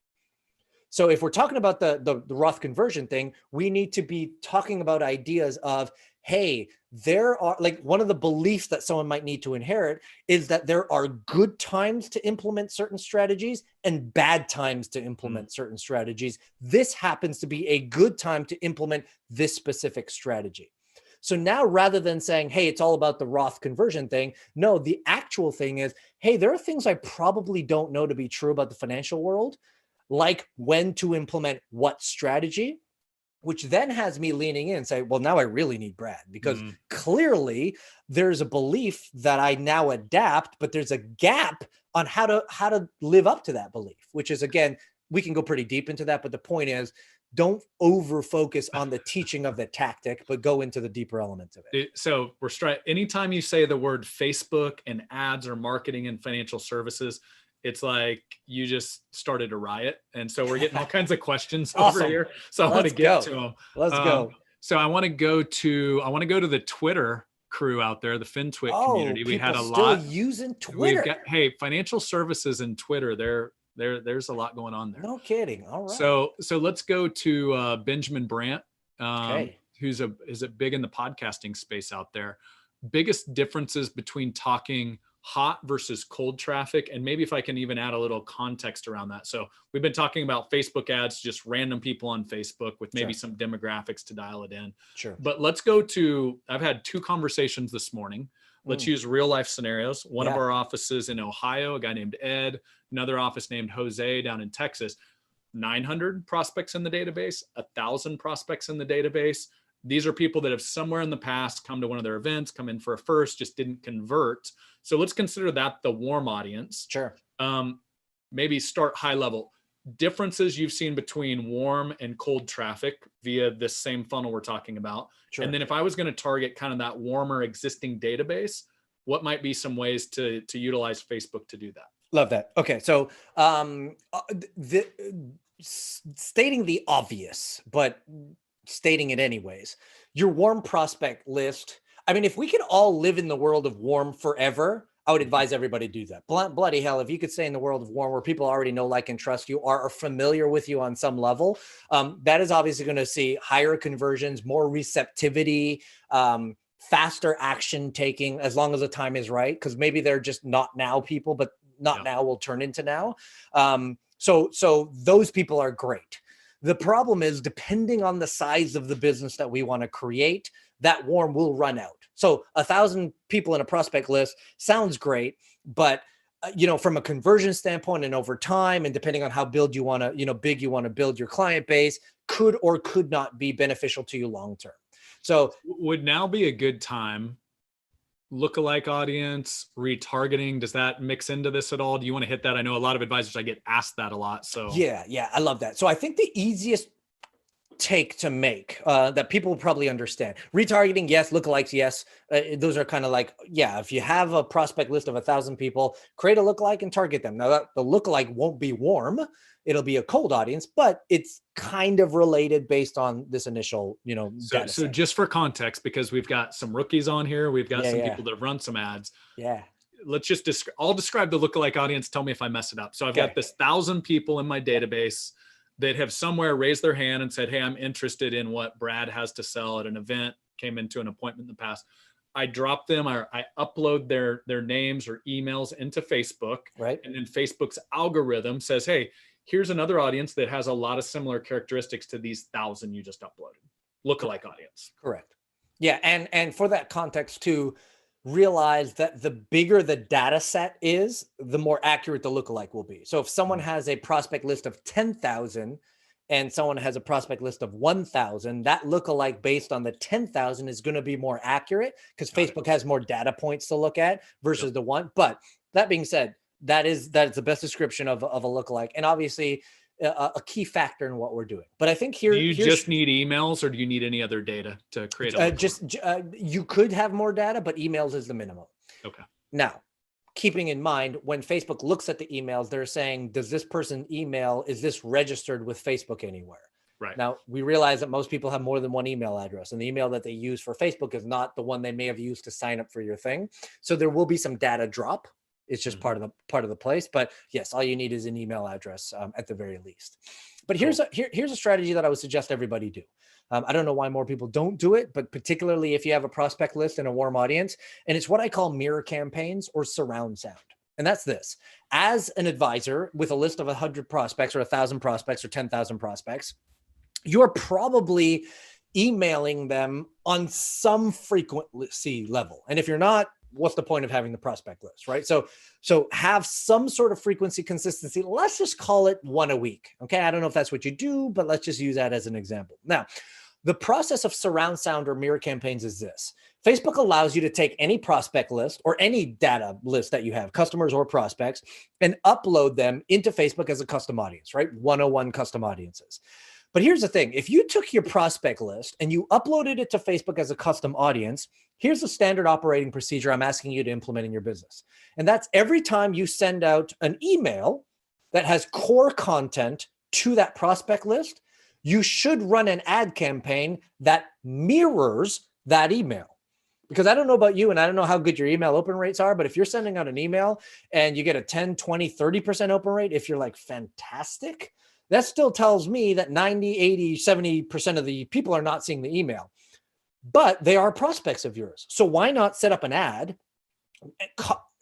So if we're talking about the Roth conversion thing, we need to be talking about ideas of, hey, there are, like, one of the beliefs that someone might need to inherit is that there are good times to implement certain strategies and bad times to implement certain strategies. This happens to be a good time to implement this specific strategy. So now, rather than saying, hey, it's all about the Roth conversion thing, no, the actual thing is, hey, there are things I probably don't know to be true about the financial world, like when to implement what strategy, which then has me leaning in and say, well, now I really need Brad, because clearly there's a belief that I now adapt, but there's a gap on how to live up to that belief, which is, again, we can go pretty deep into that. But the point is, don't over focus on the teaching of the tactic, but go into the deeper elements of it. So anytime you say the word Facebook and ads or marketing and financial services, it's like you just started a riot. And so we're getting all kinds of questions over here. So I want to get to them. Let's go. So I want to go to the Twitter crew out there, the FinTwit community. We had a lot using Twitter. Hey, financial services and Twitter, there's a lot going on there. No kidding. All right. So let's go to Benjamin Brandt, who's big in the podcasting space out there. Biggest differences between talking hot versus cold traffic, and maybe if I can even add a little context around that. So we've been talking about Facebook ads, just random people on Facebook with maybe some demographics to dial it in. Sure. But let's go to, I've had 2 conversations this morning. Let's use real life scenarios. One of our offices in Ohio, a guy named Ed, another office named Jose down in Texas. 900 prospects in the database, 1,000 prospects in the database. These are people that have somewhere in the past come to one of their events, come in for a first, just didn't convert. So let's consider that the warm audience. Sure. Maybe start high level. Differences you've seen between warm and cold traffic via this same funnel we're talking about. Sure. And then if I was going to target kind of that warmer existing database, what might be some ways to utilize Facebook to do that? Love that. Okay. So stating the obvious, but stating it anyways, your warm prospect list. I mean, if we could all live in the world of warm forever, I would advise everybody to do that. Bloody hell, if you could stay in the world of warm where people already know, like, and trust you, are familiar with you on some level, that is obviously going to see higher conversions, more receptivity, faster action taking, as long as the time is right. Because maybe they're just not now people, but not now will turn into now. So those people are great. The problem is, depending on the size of the business that we want to create, that warm will run out. So 1,000 people in a prospect list sounds great, but from a conversion standpoint and over time, and depending on how big you want to build your client base, could or could not be beneficial to you long term. So would now be a good time. Lookalike audience, retargeting, does that mix into this at all? Do you want to hit that? I know a lot of advisors, I get asked that a lot. So yeah, I love that. So I think the easiest take to make that people will probably understand: retargeting, yes; lookalikes, yes. Those are kind of like, if you have a prospect list of 1,000 people, create a lookalike and target them. Now, the lookalike won't be warm; it'll be a cold audience, but it's kind of related based on this initial, data So set. just for context, because we've got some rookies on here, we've got some people that have run some ads. Yeah. Let's just I'll describe the lookalike audience. Tell me if I mess it up. So I've got this 1,000 people in my database that have somewhere raised their hand and said, hey, I'm interested in what Brad has to sell at an event, came into an appointment in the past. I drop them, I upload their names or emails into Facebook. Right. And then Facebook's algorithm says, hey, here's another audience that has a lot of similar characteristics to these 1,000 you just uploaded. Lookalike audience. Correct. Yeah. And for that context too, realize that the bigger the data set is, the more accurate the lookalike will be. So if someone has a prospect list of 10,000 and someone has a prospect list of 1,000, that lookalike based on the 10,000 is going to be more accurate because Facebook has more data points to look at versus the one. But that being said, that is the best description of a lookalike, and obviously a key factor in what we're doing. But I think here, do you just need emails, or do you need any other data to create you could have more data, but emails is the minimum. Okay. Now, keeping in mind, when Facebook looks at the emails, they're saying, does this person email, is this registered with Facebook anywhere? Right. Now, we realize that most people have more than one email address, and the email that they use for Facebook is not the one they may have used to sign up for your thing. So there will be some data drop. It's just part of the place. But yes, all you need is an email address at the very least. But here's a strategy that I would suggest everybody do. I don't know why more people don't do it, but particularly if you have a prospect list and a warm audience, and it's what I call mirror campaigns or surround sound. And that's this: as an advisor with a list of 100 prospects or 1,000 prospects or 10,000 prospects, you're probably emailing them on some frequency level. And if you're not, what's the point of having the prospect list, right? So have some sort of frequency consistency. Let's just call it one a week. Okay. I don't know if that's what you do, but let's just use that as an example. Now, the process of surround sound or mirror campaigns is this: Facebook allows you to take any prospect list or any data list that you have, customers or prospects, and upload them into Facebook as a custom audience, right? 101 custom audiences. But here's the thing: if you took your prospect list and you uploaded it to Facebook as a custom audience, here's the standard operating procedure I'm asking you to implement in your business. And that's every time you send out an email that has core content to that prospect list, you should run an ad campaign that mirrors that email. Because I don't know about you, and I don't know how good your email open rates are, but if you're sending out an email and you get a 10, 20, 30% open rate, if you're like fantastic, that still tells me that 90, 80, 70% of the people are not seeing the email, but they are prospects of yours. So why not set up an ad?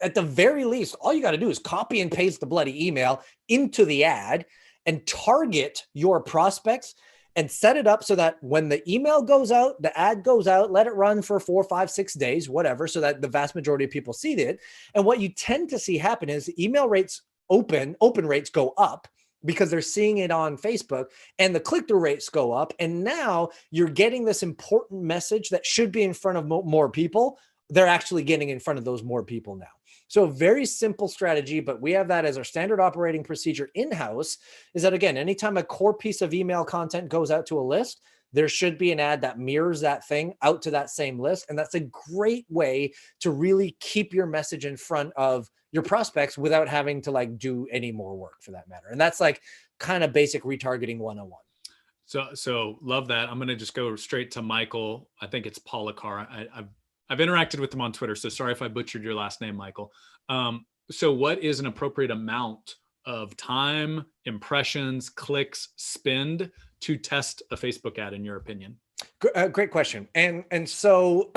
At the very least, all you got to do is copy and paste the bloody email into the ad and target your prospects and set it up so that when the email goes out, the ad goes out, let it run for 4, 5, 6 days, whatever, so that the vast majority of people see it. And what you tend to see happen is the email rates open rates go up because they're seeing it on Facebook, and the click-through rates go up. And now you're getting this important message that should be in front of more people. They're actually getting in front of those more people now. So a very simple strategy, but we have that as our standard operating procedure in-house, is that, again, anytime a core piece of email content goes out to a list, there should be an ad that mirrors that thing out to that same list. And that's a great way to really keep your message in front of your prospects without having to like do any more work for that matter. And that's like kind of basic retargeting 101. So love that. I'm going to just go straight to Michael. I think it's Polakar. I've interacted with him on Twitter, so sorry if I butchered your last name, Michael. So what is an appropriate amount of time, impressions, clicks, spend to test a Facebook ad, in your opinion? Great question. And so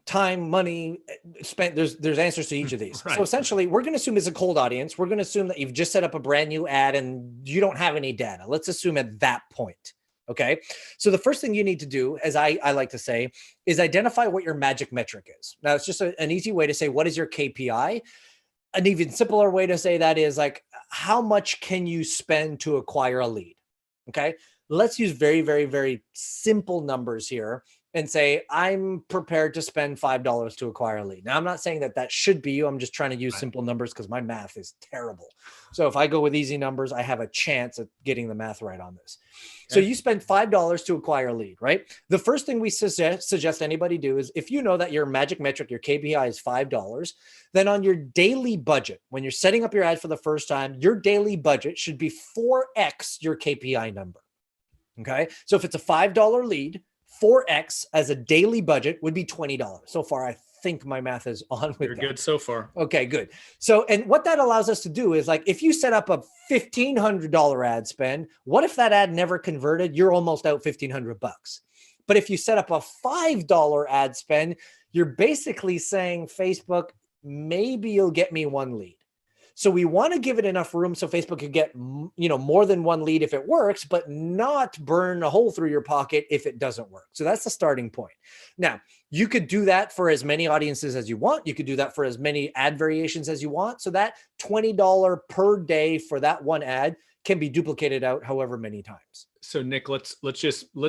time, money spent, there's answers to each of these. Right. So essentially, we're going to assume it's a cold audience. We're going to assume that you've just set up a brand new ad and you don't have any data. Let's assume at that point. Okay. So the first thing you need to do, as I like to say, is identify what your magic metric is. Now, it's just an easy way to say, what is your KPI? An even simpler way to say that is like, how much can you spend to acquire a lead? Okay. Let's use very, very, very simple numbers here and say, I'm prepared to spend $5 to acquire a lead. Now, I'm not saying that that should be you. I'm just trying to use simple numbers because my math is terrible. So if I go with easy numbers, I have a chance at getting the math right on this. Okay. So you spend $5 to acquire a lead, right? The first thing we suggest anybody do is, if you know that your magic metric, your KPI is $5, then on your daily budget, when you're setting up your ad for the first time, your daily budget should be 4x your KPI number. Okay. So if it's a $5 lead, 4x as a daily budget would be $20. So far, I think my math is on with You're good so far. Okay, good. So, and what that allows us to do is, like, if you set up a $1,500 ad spend, what if that ad never converted? You're almost out $1,500 bucks. But if you set up a $5 ad spend, you're basically saying, Facebook, maybe you'll get me one lead. So we want to give it enough room so Facebook could get, more than one lead if it works, but not burn a hole through your pocket if it doesn't work. So that's the starting point. Now, you could do that for as many audiences as you want. You could do that for as many ad variations as you want. So that $20 per day for that one ad can be duplicated out however many times. So Nic, let's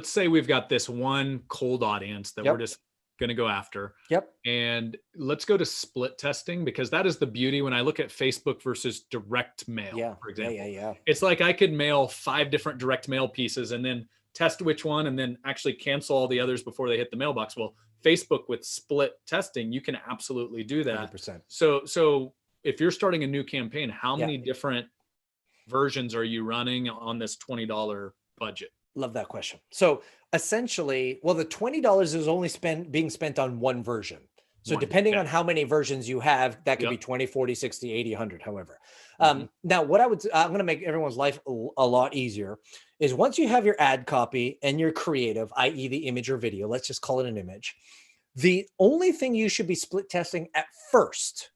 say we've got this one cold audience that we're just going to go after. Yep. And let's go to split testing, because that is the beauty when I look at Facebook versus direct mail, for example. Yeah. It's like I could mail 5 different direct mail pieces and then test which one and then actually cancel all the others before they hit the mailbox. Well, Facebook with split testing, you can absolutely do that. 100%. So if you're starting a new campaign, how many different versions are you running on this $20 budget? Love that question. So essentially, well, the $20 is only being spent on one version. So depending on how many versions you have, that could be 20, 40, 60, 80, 100, however. Now, what I'm going to make everyone's life a lot easier is once you have your ad copy and your creative, i.e. the image or video, let's just call it an image. The only thing you should be split testing at first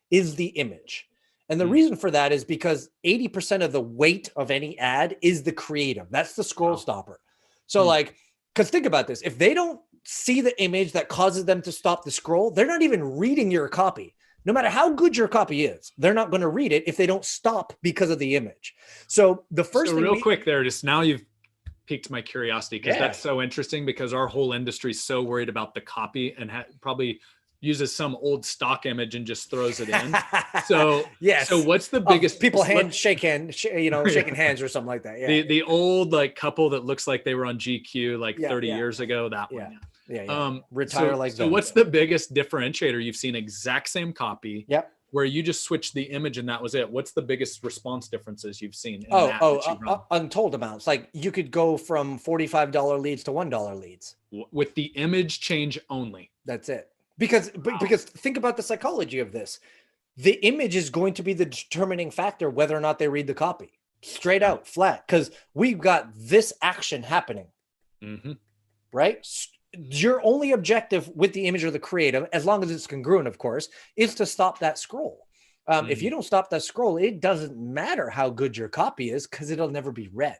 is the image. And the reason for that is because 80% of the weight of any ad is the creative. That's the scroll stopper. So like, because think about this, if they don't see the image that causes them to stop the scroll, they're not even reading your copy. No matter how good your copy is, they're not going to read it if they don't stop because of the image. So the first thing real quick there, just now you've piqued my curiosity, because that's so interesting, because our whole industry is so worried about the copy and probably uses some old stock image and just throws it in. So so what's the biggest people shaking hands or something like that? Yeah. The old like couple that looks like they were on GQ like 30 years ago, that one. Retire like that. So what's the biggest differentiator? You've seen exact same copy. Yep. Where you just switched the image and that was it. What's the biggest response differences you've seen? Untold amounts. Like you could go from $45 leads to $1 leads with the image change only. That's it. Because think about the psychology of this. The image is going to be the determining factor whether or not they read the copy. Straight out, flat. Because we've got this action happening. Right? Your only objective with the image or the creative, as long as it's congruent, of course, is to stop that scroll. If you don't stop that scroll, it doesn't matter how good your copy is because it'll never be read.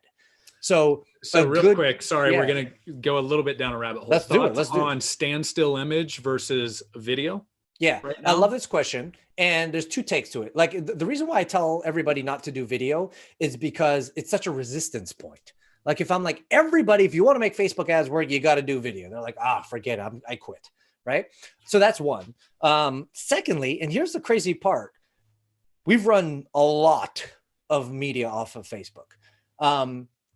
So real quick, sorry, we're going to go a little bit down a rabbit hole. Let's do it. On standstill image versus video. Yeah, right, I love this question. And there's two takes to it. Like the reason why I tell everybody not to do video is because it's such a resistance point. Like if I'm like, everybody, if you want to make Facebook ads work, you got to do video. They're like, forget it. I quit. Right. So that's one. Secondly, and here's the crazy part. We've run a lot of media off of Facebook.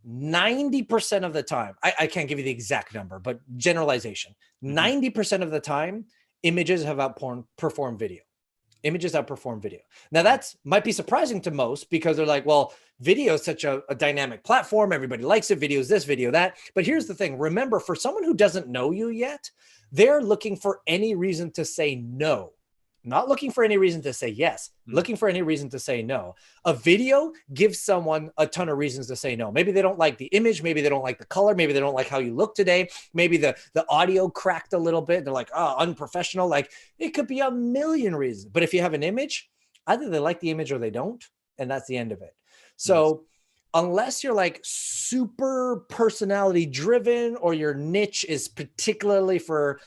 90% of the time, I can't give you the exact number, but generalization, 90% of the time, images have outperformed video. Images outperform video. Now that's might be surprising to most because they're like, well, video is such a dynamic platform. Everybody likes it. Video is this, video that. But here's the thing. Remember, for someone who doesn't know you yet, they're looking for any reason to say no. Not looking for any reason to say yes, looking for any reason to say no. A video gives someone a ton of reasons to say no. Maybe they don't like the image. Maybe they don't like the color. Maybe they don't like how you look today. Maybe the audio cracked a little bit. They're like, unprofessional. Like it could be a million reasons. But if you have an image, either they like the image or they don't. And that's the end of it. So unless you're like super personality driven or your niche is particularly for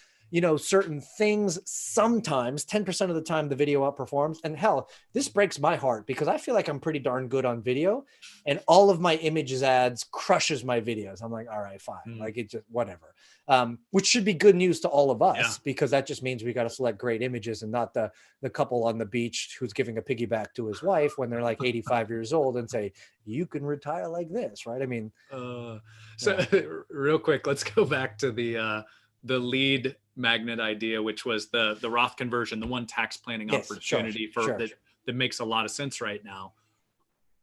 certain things, sometimes 10% of the time the video outperforms. And hell, this breaks my heart because I feel like I'm pretty darn good on video and all of my images ads crushes my videos. I'm like, all right, fine. Like it just, whatever. Which should be good news to all of us because that just means we got to select great images and not the couple on the beach who's giving a piggyback to his wife when they're like 85 years old and say, you can retire like this. Right. I mean, real quick, let's go back to the lead magnet idea, which was the Roth conversion, the one tax planning opportunity that makes a lot of sense right now.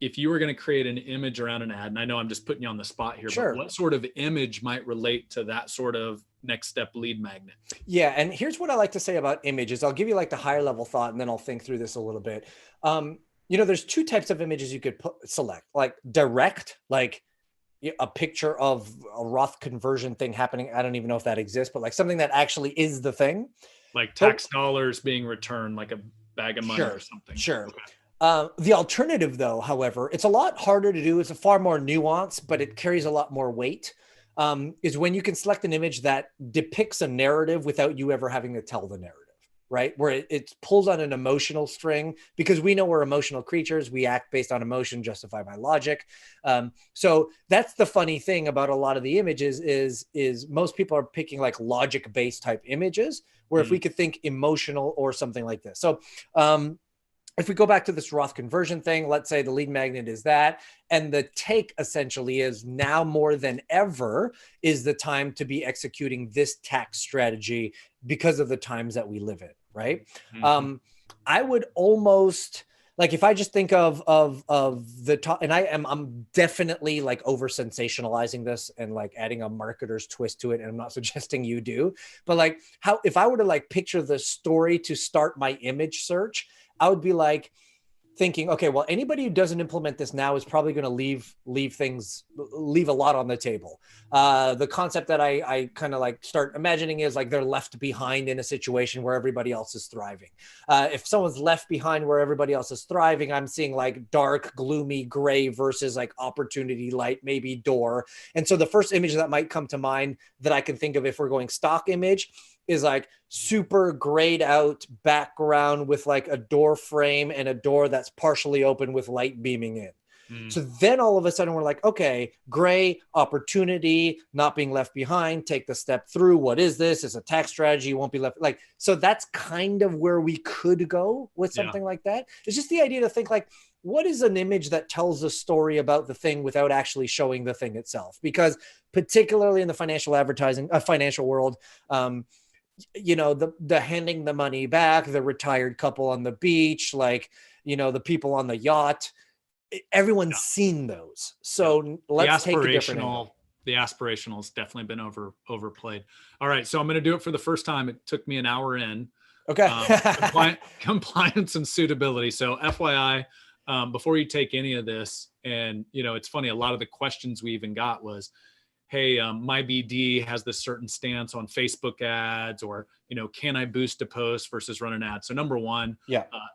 If you were going to create an image around an ad, and I know I'm just putting you on the spot here, but what sort of image might relate to that sort of next step lead magnet? Yeah. And here's what I like to say about images. I'll give you like the higher level thought, and then I'll think through this a little bit. There's two types of images you could select, like direct, like a picture of a Roth conversion thing happening. I don't even know if that exists, but like something that actually is the thing. Like tax dollars being returned, like a bag of money or something. Sure. Okay. The alternative though, however, it's a lot harder to do. It's a far more nuanced, but it carries a lot more weight, is when you can select an image that depicts a narrative without you ever having to tell the narrative. Right? Where it pulls on an emotional string because we know we're emotional creatures. We act based on emotion, justified by logic. So that's the funny thing about a lot of the images is most people are picking like logic-based type images where if we could think emotional or something like this. So if we go back to this Roth conversion thing, let's say the lead magnet is that, and the take essentially is now more than ever is the time to be executing this tax strategy because of the times that we live in, right? I would almost Like if I just think of the top, and I'm definitely like over sensationalizing this and like adding a marketer's twist to it, and I'm not suggesting you do, but like how if I were to like picture the story to start my image search, I would be like thinking, okay, well, anybody who doesn't implement this now is probably going to leave a lot on the table. The concept that I kind of like start imagining is like they're left behind in a situation where everybody else is thriving. If someone's left behind where everybody else is thriving, I'm seeing like dark, gloomy, gray versus like opportunity, light, maybe door. And so the first image that might come to mind that I can think of if we're going stock image is like super grayed out background with like a door frame and a door that's partially open with light beaming in. So then all of a sudden we're like, okay, gray, opportunity, not being left behind, take the step through. What is this? It's a tax strategy. You won't be left like, so that's kind of where we could go with something like that. It's just the idea to think like, what is an image that tells a story about the thing without actually showing the thing itself? Because particularly in the financial advertising, financial world, you know, the handing the money back, the retired couple on the beach, like, you know, the people on the yacht, everyone's seen those. So let's take a different angle. The aspirational has definitely been overplayed. All right. So I'm going to do it for the first time. It took me an hour in. Okay. Compliance and suitability. So FYI, before you take any of this, and, you know, it's funny, a lot of the questions we even got was, hey, my BD has this certain stance on Facebook ads, or, you know, can I boost a post versus run an ad? So number one,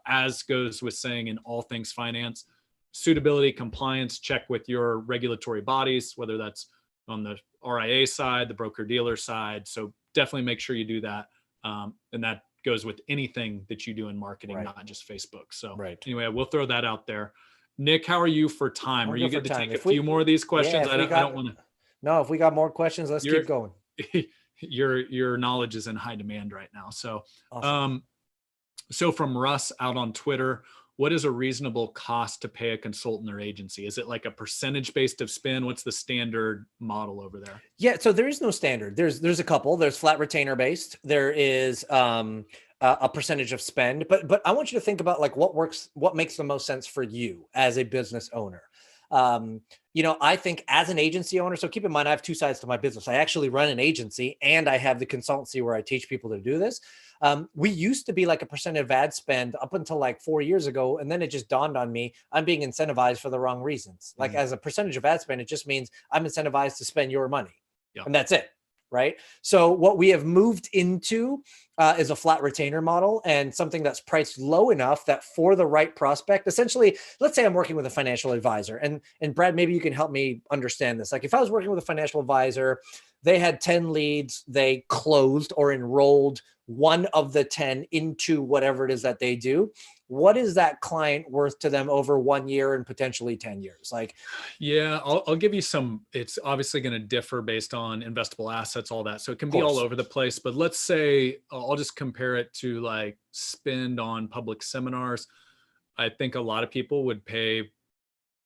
as goes with saying in all things finance, suitability, compliance, check with your regulatory bodies, whether that's on the RIA side, the broker dealer side. So definitely make sure you do that. And that goes with anything that you do in marketing, not just Facebook. So anyway, we'll throw that out there. Nic, how are you for time? Are you good to take a few more of these questions? I don't want to. No, if we got more questions, let's keep going. Your knowledge is in high demand right now. So, awesome. So from Russ out on Twitter, what is a reasonable cost to pay a consultant or agency? Is it like a percentage based of spend? What's the standard model over there? Yeah, so there is no standard. There's a couple. There's flat retainer based. There is a percentage of spend, but I want you to think about like what makes the most sense for you as a business owner. You know, I think as an agency owner, so keep in mind, I have two sides to my business. I actually run an agency and I have the consultancy where I teach people to do this. We used to be like a percent of ad spend up until like 4 years ago. And then it just dawned on me, I'm being incentivized for the wrong reasons. Like as a percentage of ad spend, it just means I'm incentivized to spend your money and that's it. Right. So what we have moved into is a flat retainer model and something that's priced low enough that for the right prospect, essentially, let's say I'm working with a financial advisor and Brad, maybe you can help me understand this. Like if I was working with a financial advisor, they had 10 leads, they closed or enrolled one of the 10 into whatever it is that they do. What is that client worth to them over 1 year and potentially 10 years? Like, yeah, I'll give you some. It's obviously going to differ based on investable assets, all that. So it can be all over the place, but let's say I'll just compare it to like spend on public seminars. I think a lot of people would pay,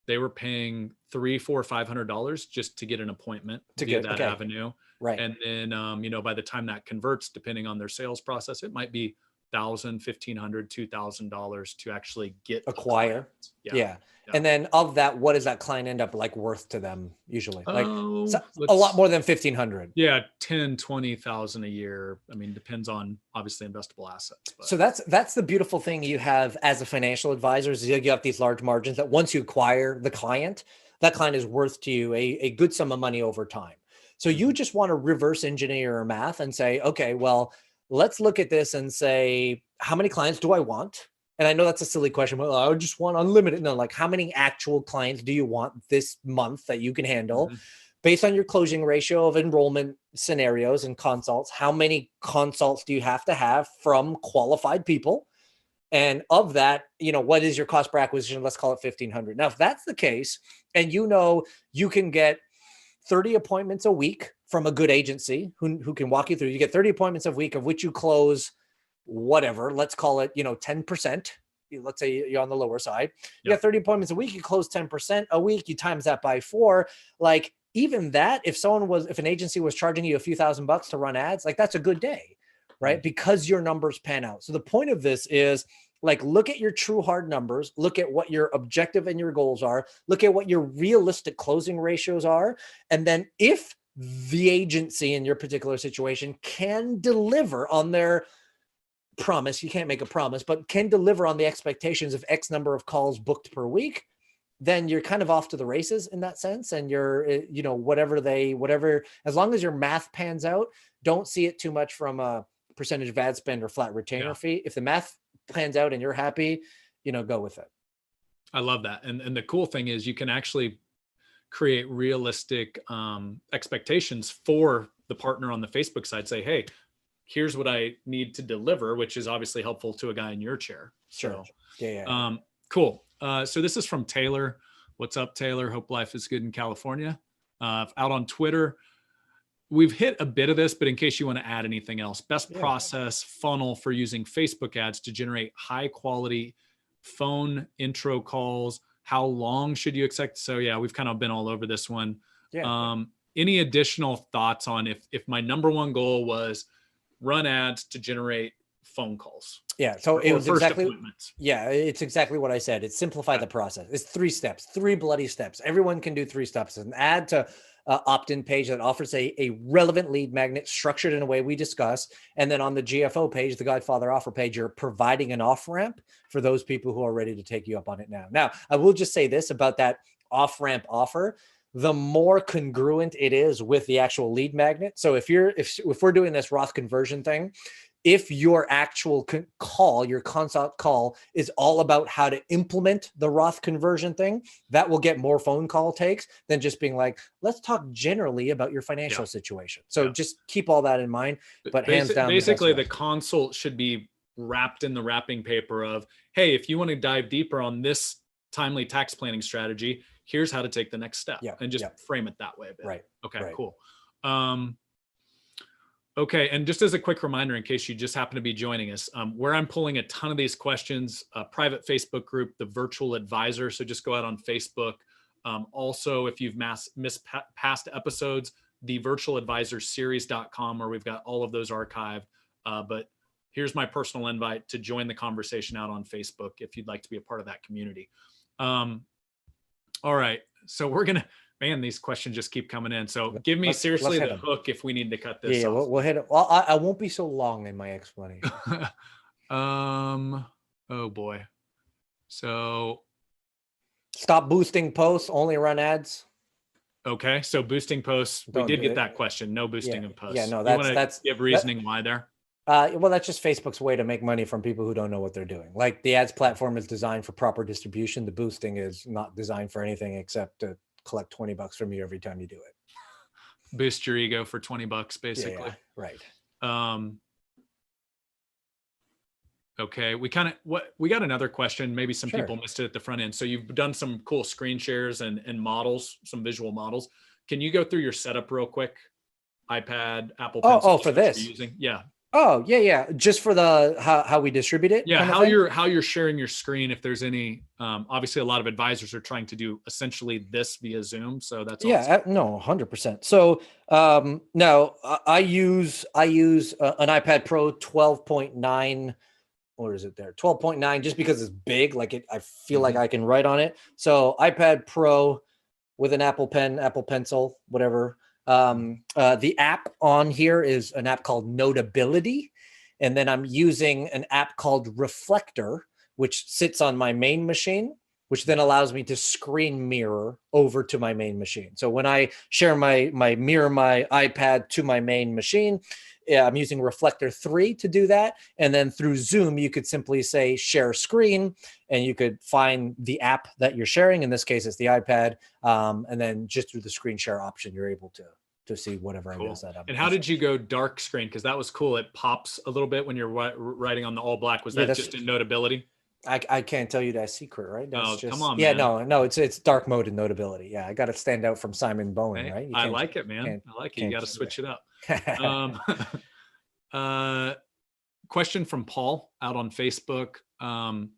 they were paying $300, $400, $500 just to get an appointment to get that avenue. Right. And then, you know, by the time that converts, depending on their sales process, it might be $1,000, $1,500, $2,000 to actually acquire. Yeah. And then of that, what does that client end up like worth to them usually? Like a lot more than 1,500. Yeah. 10, 20,000 a year. I mean, depends on obviously investable assets. But. So that's the beautiful thing you have as a financial advisor is you have these large margins that once you acquire the client, that client is worth to you a good sum of money over time. So you just want to reverse engineer your math and say, okay, well, let's look at this and say, how many clients do I want? And I know that's a silly question, but I just want unlimited. No, like how many actual clients do you want this month that you can handle based on your closing ratio of enrollment scenarios and consults? How many consults do you have to have from qualified people? And of that, you know, what is your cost per acquisition? Let's call it 1,500. Now, if that's the case, and you know, you can get 30 appointments a week from a good agency who can walk you through, you get 30 appointments a week of which you close whatever, let's call it, you know, 10%. Let's say you're on the lower side. You got 30 appointments a week, you close 10% a week, you times that by 4. Like even that, if an agency was charging you a few $1,000s to run ads, like that's a good day, right? Because your numbers pan out. So the point of this is Like, look at your true hard numbers, look at what your objective and your goals are, look at what your realistic closing ratios are. And then if the agency in your particular situation can deliver on their promise, you can't make a promise, but can deliver on the expectations of X number of calls booked per week, then you're kind of off to the races in that sense. And you're, whatever, as long as your math pans out, don't see it too much from a percentage of ad spend or flat retainer fee. If the math plans out and you're happy, go with it. I love that. And the cool thing is you can actually create realistic expectations for the partner on the Facebook side. Say, hey, here's what I need to deliver, which is obviously helpful to a guy in your chair. Sure. So, yeah. Cool. So this is from Taylor. What's up, Taylor? Hope life is good in California. Out on Twitter. We've hit a bit of this, but in case you want to add anything else, best process funnel for using Facebook ads to generate high quality phone intro calls. How long should you expect? So yeah, we've kind of been all over this one. Any additional thoughts on if my number one goal was run ads to generate phone calls? Yeah. So it was exactly, it's exactly what I said. It's simplify the process. It's 3 steps, 3 bloody steps. Everyone can do 3 steps. An ad to opt-in page that offers a relevant lead magnet structured in a way we discussed. And then on the GFO page, the Godfather offer page, you're providing an off-ramp for those people who are ready to take you up on it now. Now, I will just say this about that off-ramp offer. The more congruent it is with the actual lead magnet. So if we're doing this Roth conversion thing, if your actual call, your consult call is all about how to implement the Roth conversion thing, that will get more phone call takes than just being like, let's talk generally about your financial situation. So just keep all that in mind, but hands down. Basically the consult should be wrapped in the wrapping paper of, hey, if you want to dive deeper on this timely tax planning strategy, here's how to take the next step and just frame it that way a bit. Right. Okay, cool. Okay. And just as a quick reminder, in case you just happen to be joining us, where I'm pulling a ton of these questions, a private Facebook group, the Virtual Advisor. So just go out on Facebook. Also, if you've missed past episodes, the virtualadvisorseries.com, where we've got all of those archived. But here's my personal invite to join the conversation out on Facebook if you'd like to be a part of that community. All right. So we're going to, man, these questions just keep coming in. So give me seriously the hook if we need to cut this off. We'll hit it. Well, I won't be so long in my explanation. Oh boy. So stop boosting posts, only run ads. Okay. So boosting posts, we did get that question. No boosting of posts. Yeah, no, that's give reasoning why there. Well, that's just Facebook's way to make money from people who don't know what they're doing. Like the ads platform is designed for proper distribution. The boosting is not designed for anything except to collect $20 from you every time you do it. Boost your ego for $20, basically. Yeah, right. Okay. We got another question. Maybe some people missed it at the front end. So you've done some cool screen shares and models, some visual models. Can you go through your setup real quick? iPad, Apple Pencil. Oh, for this? Yeah. Oh, yeah. Just for the how we distribute it. Yeah, how you're sharing your screen. If there's any, obviously a lot of advisors are trying to do essentially this via Zoom. So that's awesome. No, 100%. So now I use an iPad Pro 12.9. Or is it there? 12.9, just because it's big. Like I feel like I can write on it. So iPad Pro with an Apple Pen, Apple Pencil, whatever. The app on here is an app called Notability. And then I'm using an app called Reflector, which sits on my main machine, which then allows me to screen mirror over to my main machine. So when I share my iPad to my main machine, I'm using Reflector 3 to do that. And then through Zoom, you could simply say share screen, and you could find the app that you're sharing. In this case, it's the iPad. And then just through the screen share option, you're able to see whatever I set up. And how did you go dark screen? Because that was cool. It pops a little bit when you're writing on the all black. Was that just in Notability? I can't tell you that secret, right? That's just, come on, man. No, it's dark mode in Notability. Yeah, I got to stand out from Simon Bowen, right? I like it, man. I like it. You got to switch it up. Question from Paul out on Facebook. And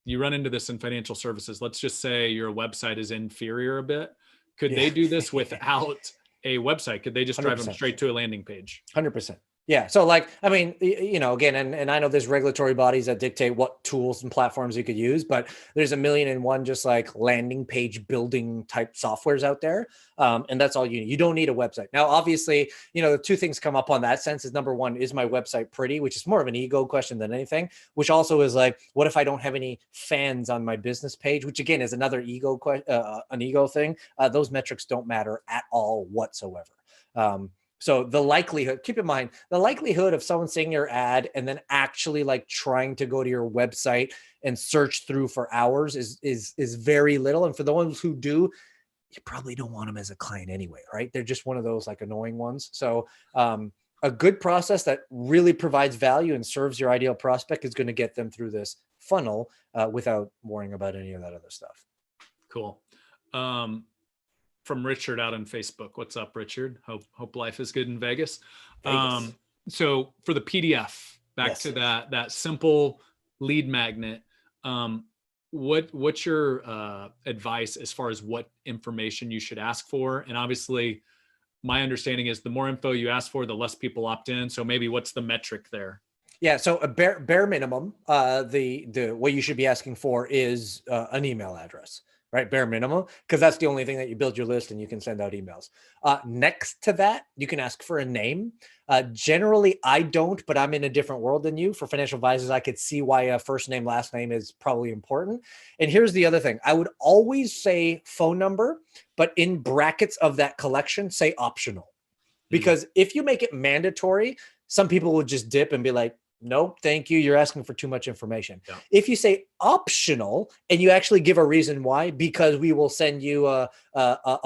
you run into this in financial services. Let's just say your website is inferior a bit. Could they do this without a website? Could they just drive 100%. Them straight to a landing page? 100%. Yeah. So like, I mean, again, and I know there's regulatory bodies that dictate what tools and platforms you could use, but there's a million and one just like landing page building type softwares out there. And that's all you need. You don't need a website. Now, obviously, the two things come up on that sense is number one, is my website pretty, which is more of an ego question than anything, which also is like, what if I don't have any fans on my business page, which again is another an ego thing. Those metrics don't matter at all whatsoever. So the likelihood, keep in mind, the likelihood of someone seeing your ad and then actually like trying to go to your website and search through for hours is very little. And for the ones who do, you probably don't want them as a client anyway, right? They're just one of those like annoying ones. So a good process that really provides value and serves your ideal prospect is going to get them through this funnel without worrying about any of that other stuff. Cool. From Richard out on Facebook. What's up, Richard? Hope life is good in Vegas. So for the PDF, back to that simple lead magnet, what's your advice as far as what information you should ask for? And obviously, my understanding is the more info you ask for, the less people opt in. So maybe what's the metric there? Yeah, so a bare minimum, the what you should be asking for is an email address, right? Bare minimum, because that's the only thing that you build your list and you can send out emails. Next to that, you can ask for a name. Generally, I don't, but I'm in a different world than you. For financial advisors, I could see why a first name, last name is probably important. And here's the other thing. I would always say phone number, but in brackets of that collection, say optional. Because if you make it mandatory, some people will just dip and be like, nope, thank you. You're asking for too much information. Yeah. If you say optional and you actually give a reason why, because we will send you a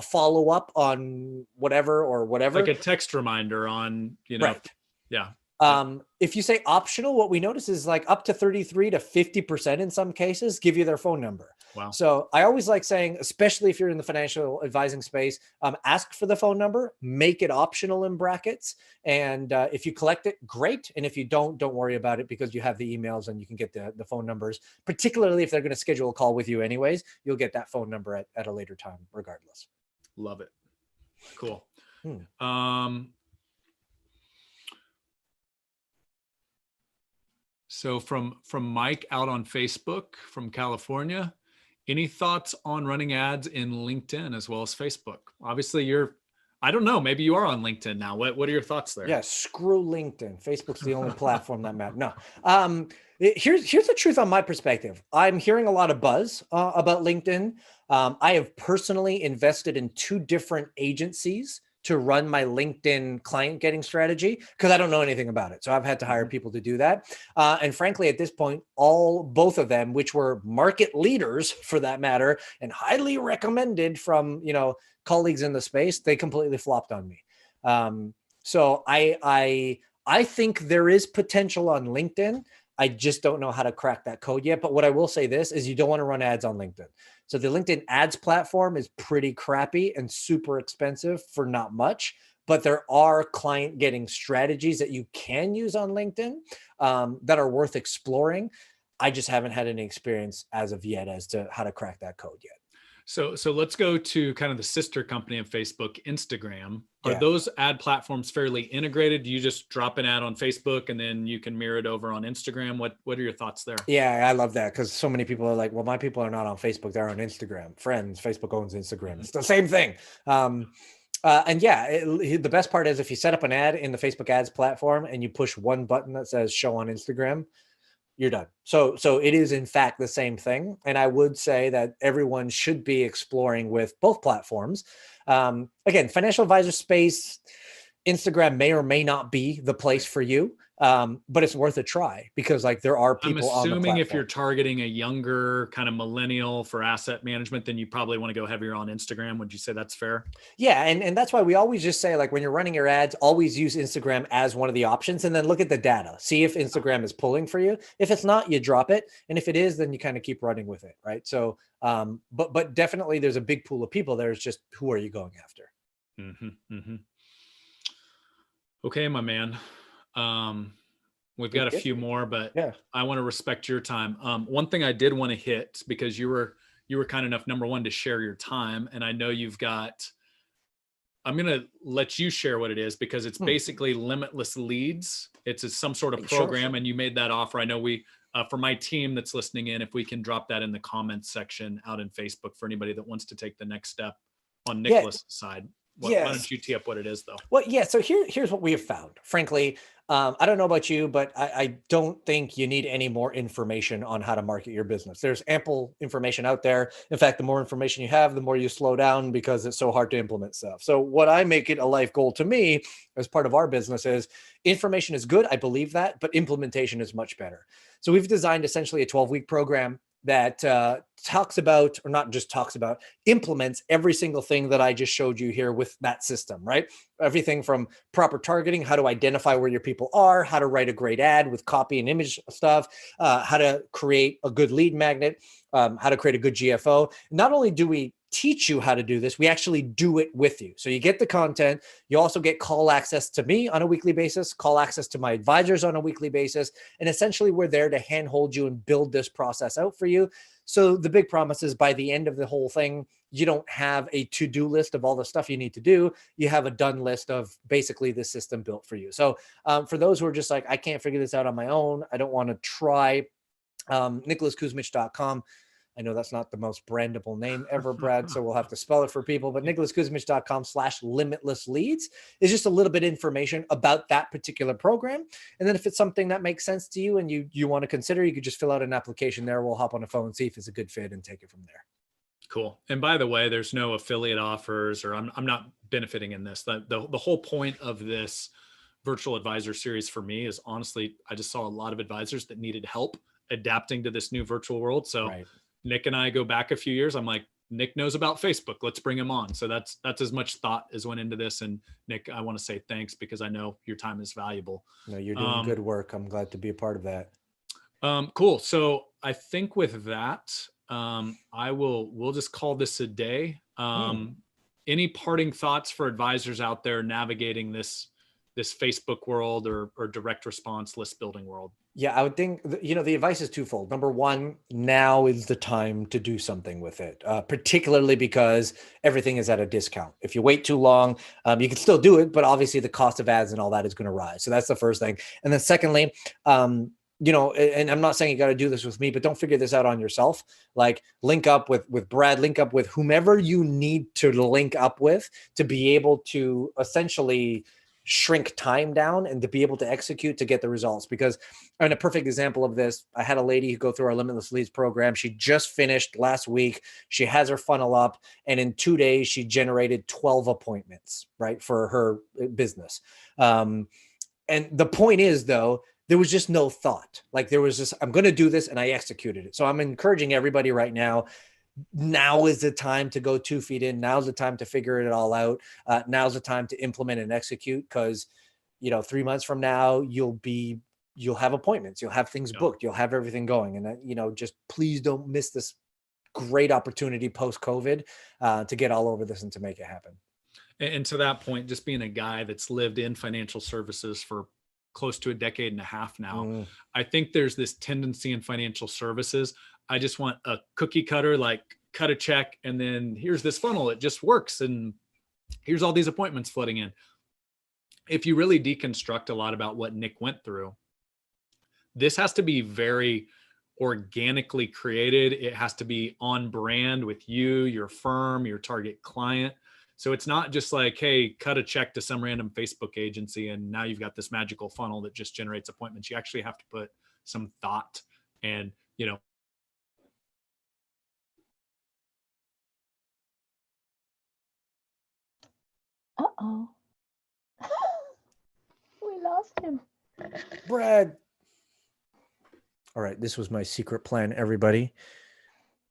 follow-up on whatever, like a text reminder on, right. Yeah. If you say optional, what we notice is like up to 33 to 50% in some cases give you their phone number. Wow. So I always like saying, especially if you're in the financial advising space, ask for the phone number, make it optional in brackets. And if you collect it, great. And if you don't worry about it because you have the emails and you can get the phone numbers, particularly if they're going to schedule a call with you anyways, you'll get that phone number at a later time regardless. Love it. Cool. So from Mike out on Facebook from California, any thoughts on running ads in LinkedIn as well as Facebook? Obviously I don't know, maybe you are on LinkedIn now. What are your thoughts there? Yeah, screw LinkedIn. Facebook's the only platform that matters. No. Here's the truth on my perspective. I'm hearing a lot of buzz about LinkedIn. I have personally invested in 2 different agencies to run my LinkedIn client getting strategy because I don't know anything about it. So I've had to hire people to do that. And frankly, at this point, both of them, which were market leaders for that matter, and highly recommended from, colleagues in the space, they completely flopped on me. So I think there is potential on LinkedIn. I just don't know how to crack that code yet. But what I will say this is you don't want to run ads on LinkedIn. So the LinkedIn ads platform is pretty crappy and super expensive for not much, but there are client getting strategies that you can use on LinkedIn that are worth exploring. I just haven't had any experience as of yet as to how to crack that code yet. So let's go to kind of the sister company of Facebook, Instagram. Are those ad platforms fairly integrated? Do you just drop an ad on Facebook and then you can mirror it over on Instagram? What are your thoughts there? Yeah, I love that because so many people are like, well, my people are not on Facebook. They're on Instagram. Friends, Facebook owns Instagram. It's the same thing. And yeah, the best part is if you set up an ad in the Facebook ads platform and you push one button that says show on Instagram, you're done. So it is in fact the same thing. And I would say that everyone should be exploring with both platforms. Again, financial advisor space, Instagram may or may not be the place for you. But it's worth a try because like there are people on the platform. I'm assuming if you're targeting a younger kind of millennial for asset management, then you probably want to go heavier on Instagram. Would you say that's fair? Yeah. And that's why we always just say like when you're running your ads, always use Instagram as one of the options and then look at the data, see if Instagram is pulling for you. If it's not, you drop it. And if it is, then you kind of keep running with it. Right. So, but definitely there's a big pool of people. There's just, who are you going after? Okay, my man. We've got a few more, but yeah. I want to respect your time. One thing I did want to hit because you were kind enough, number one, to share your time. And I know you've got I'm going to let you share what it is, because it's basically limitless leads. It's some sort of program. Sure. And you made that offer. I know for my team that's listening in, if we can drop that in the comments section out in Facebook for anybody that wants to take the next step on Nicholas' side. Why don't you tee up what it is, though? Well, yeah. So here's what we have found. Frankly, I don't know about you, but I don't think you need any more information on how to market your business. There's ample information out there. In fact, the more information you have, the more you slow down, because it's so hard to implement stuff. So what I make it a life goal to me as part of our business is information is good. I believe that, but implementation is much better. So we've designed essentially a 12-week program that talks about, or not just talks about, implements every single thing that I just showed you here with that system, right? Everything from proper targeting, how to identify where your people are, how to write a great ad with copy and image stuff, how to create a good lead magnet, how to create a good GFO. Not only do we teach you how to do this, we actually do it with you. So you get the content. You also get call access to me on a weekly basis, call access to my advisors on a weekly basis. And essentially we're there to handhold you and build this process out for you. So the big promise is by the end of the whole thing, you don't have a to-do list of all the stuff you need to do. You have a done list of basically the system built for you. So for those who are just like, I can't figure this out on my own, I don't want to try, NicholasKusmich.com. I know that's not the most brandable name ever, Brad, so we'll have to spell it for people, but NicholasKusmich.com/limitless-leads is just a little bit of information about that particular program. And then if it's something that makes sense to you and you want to consider, you could just fill out an application there. We'll hop on the phone and see if it's a good fit and take it from there. Cool. And by the way, there's no affiliate offers, or I'm not benefiting in this. The whole point of this virtual advisor series for me is, honestly, I just saw a lot of advisors that needed help adapting to this new virtual world. So right. Nic and I go back a few years. I'm like, Nic knows about Facebook. Let's bring him on. So that's as much thought as went into this. And Nic, I want to say thanks, because I know your time is valuable. No, you're doing good work. I'm glad to be a part of that. Cool. So I think with that, we'll just call this a day. Any parting thoughts for advisors out there navigating this Facebook world or direct response list building world? Yeah, I would think, the advice is twofold. Number one, now is the time to do something with it, particularly because everything is at a discount. If you wait too long, you can still do it, but obviously the cost of ads and all that is going to rise. So that's the first thing. And then secondly, and I'm not saying you got to do this with me, but don't figure this out on yourself. Like, link up with Brad, link up with whomever you need to link up with to be able to essentially shrink time down and to be able to execute to get the results. Because a perfect example of this, I had a lady who go through our Limitless Leads program. She just finished last week. She has her funnel up, and in 2 days she generated 12 appointments, right, for her business. And the point is, though, there was just no thought. Like, there was just, I'm going to do this, and I executed it. So I'm encouraging everybody right now, now is the time to go 2 feet in. Now's the time to figure it all out. Now's the time to implement and execute, because, 3 months from now, you'll have appointments, you'll have things booked, you'll have everything going. And, just please don't miss this great opportunity post-COVID to get all over this and to make it happen. And to that point, just being a guy that's lived in financial services for close to a decade and a half now, I think there's this tendency in financial services. I just want a cookie cutter, like cut a check, and then here's this funnel. It just works. And here's all these appointments flooding in. If you really deconstruct a lot about what Nic went through, this has to be very organically created. It has to be on brand with you, your firm, your target client. So it's not just like, hey, cut a check to some random Facebook agency and now you've got this magical funnel that just generates appointments. You actually have to put some thought and, Uh-oh. We lost him. Brad. All right, this was my secret plan, everybody.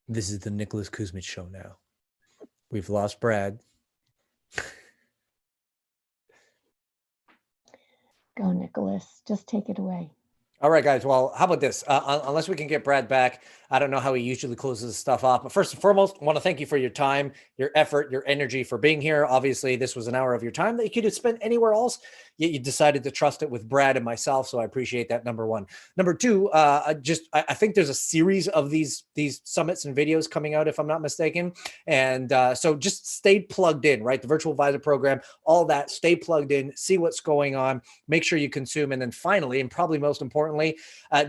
This is the Nicholas Kusmich show now. We've lost Brad. Go, Nicholas. Just take it away. All right, guys. Well, how about this? Unless we can get Brad back, I don't know how he usually closes stuff off. But first and foremost, I want to thank you for your time, your effort, your energy for being here. Obviously, this was an hour of your time that you could have spent anywhere else. yet you decided to trust it with Brad and myself. So I appreciate that. Number one. Number two, I think there's a series of these summits and videos coming out, if I'm not mistaken. And so just stay plugged in, right? The Virtual Advisor program, all that, stay plugged in, see what's going on, make sure you consume. And then finally, and probably most importantly,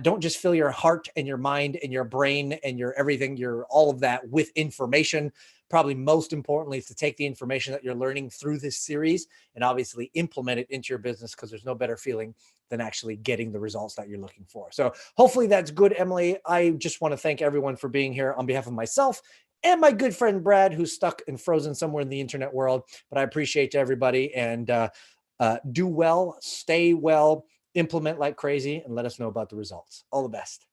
don't just fill your heart and your mind and your brain and your everything, your all of that with information. Probably most importantly is to take the information that you're learning through this series and obviously implement it into your business, because there's no better feeling than actually getting the results that you're looking for. So hopefully that's good, Emily. I just want to thank everyone for being here on behalf of myself and my good friend Brad, who's stuck and frozen somewhere in the internet world. But I appreciate everybody, and do well, stay well, implement like crazy, and let us know about the results. All the best.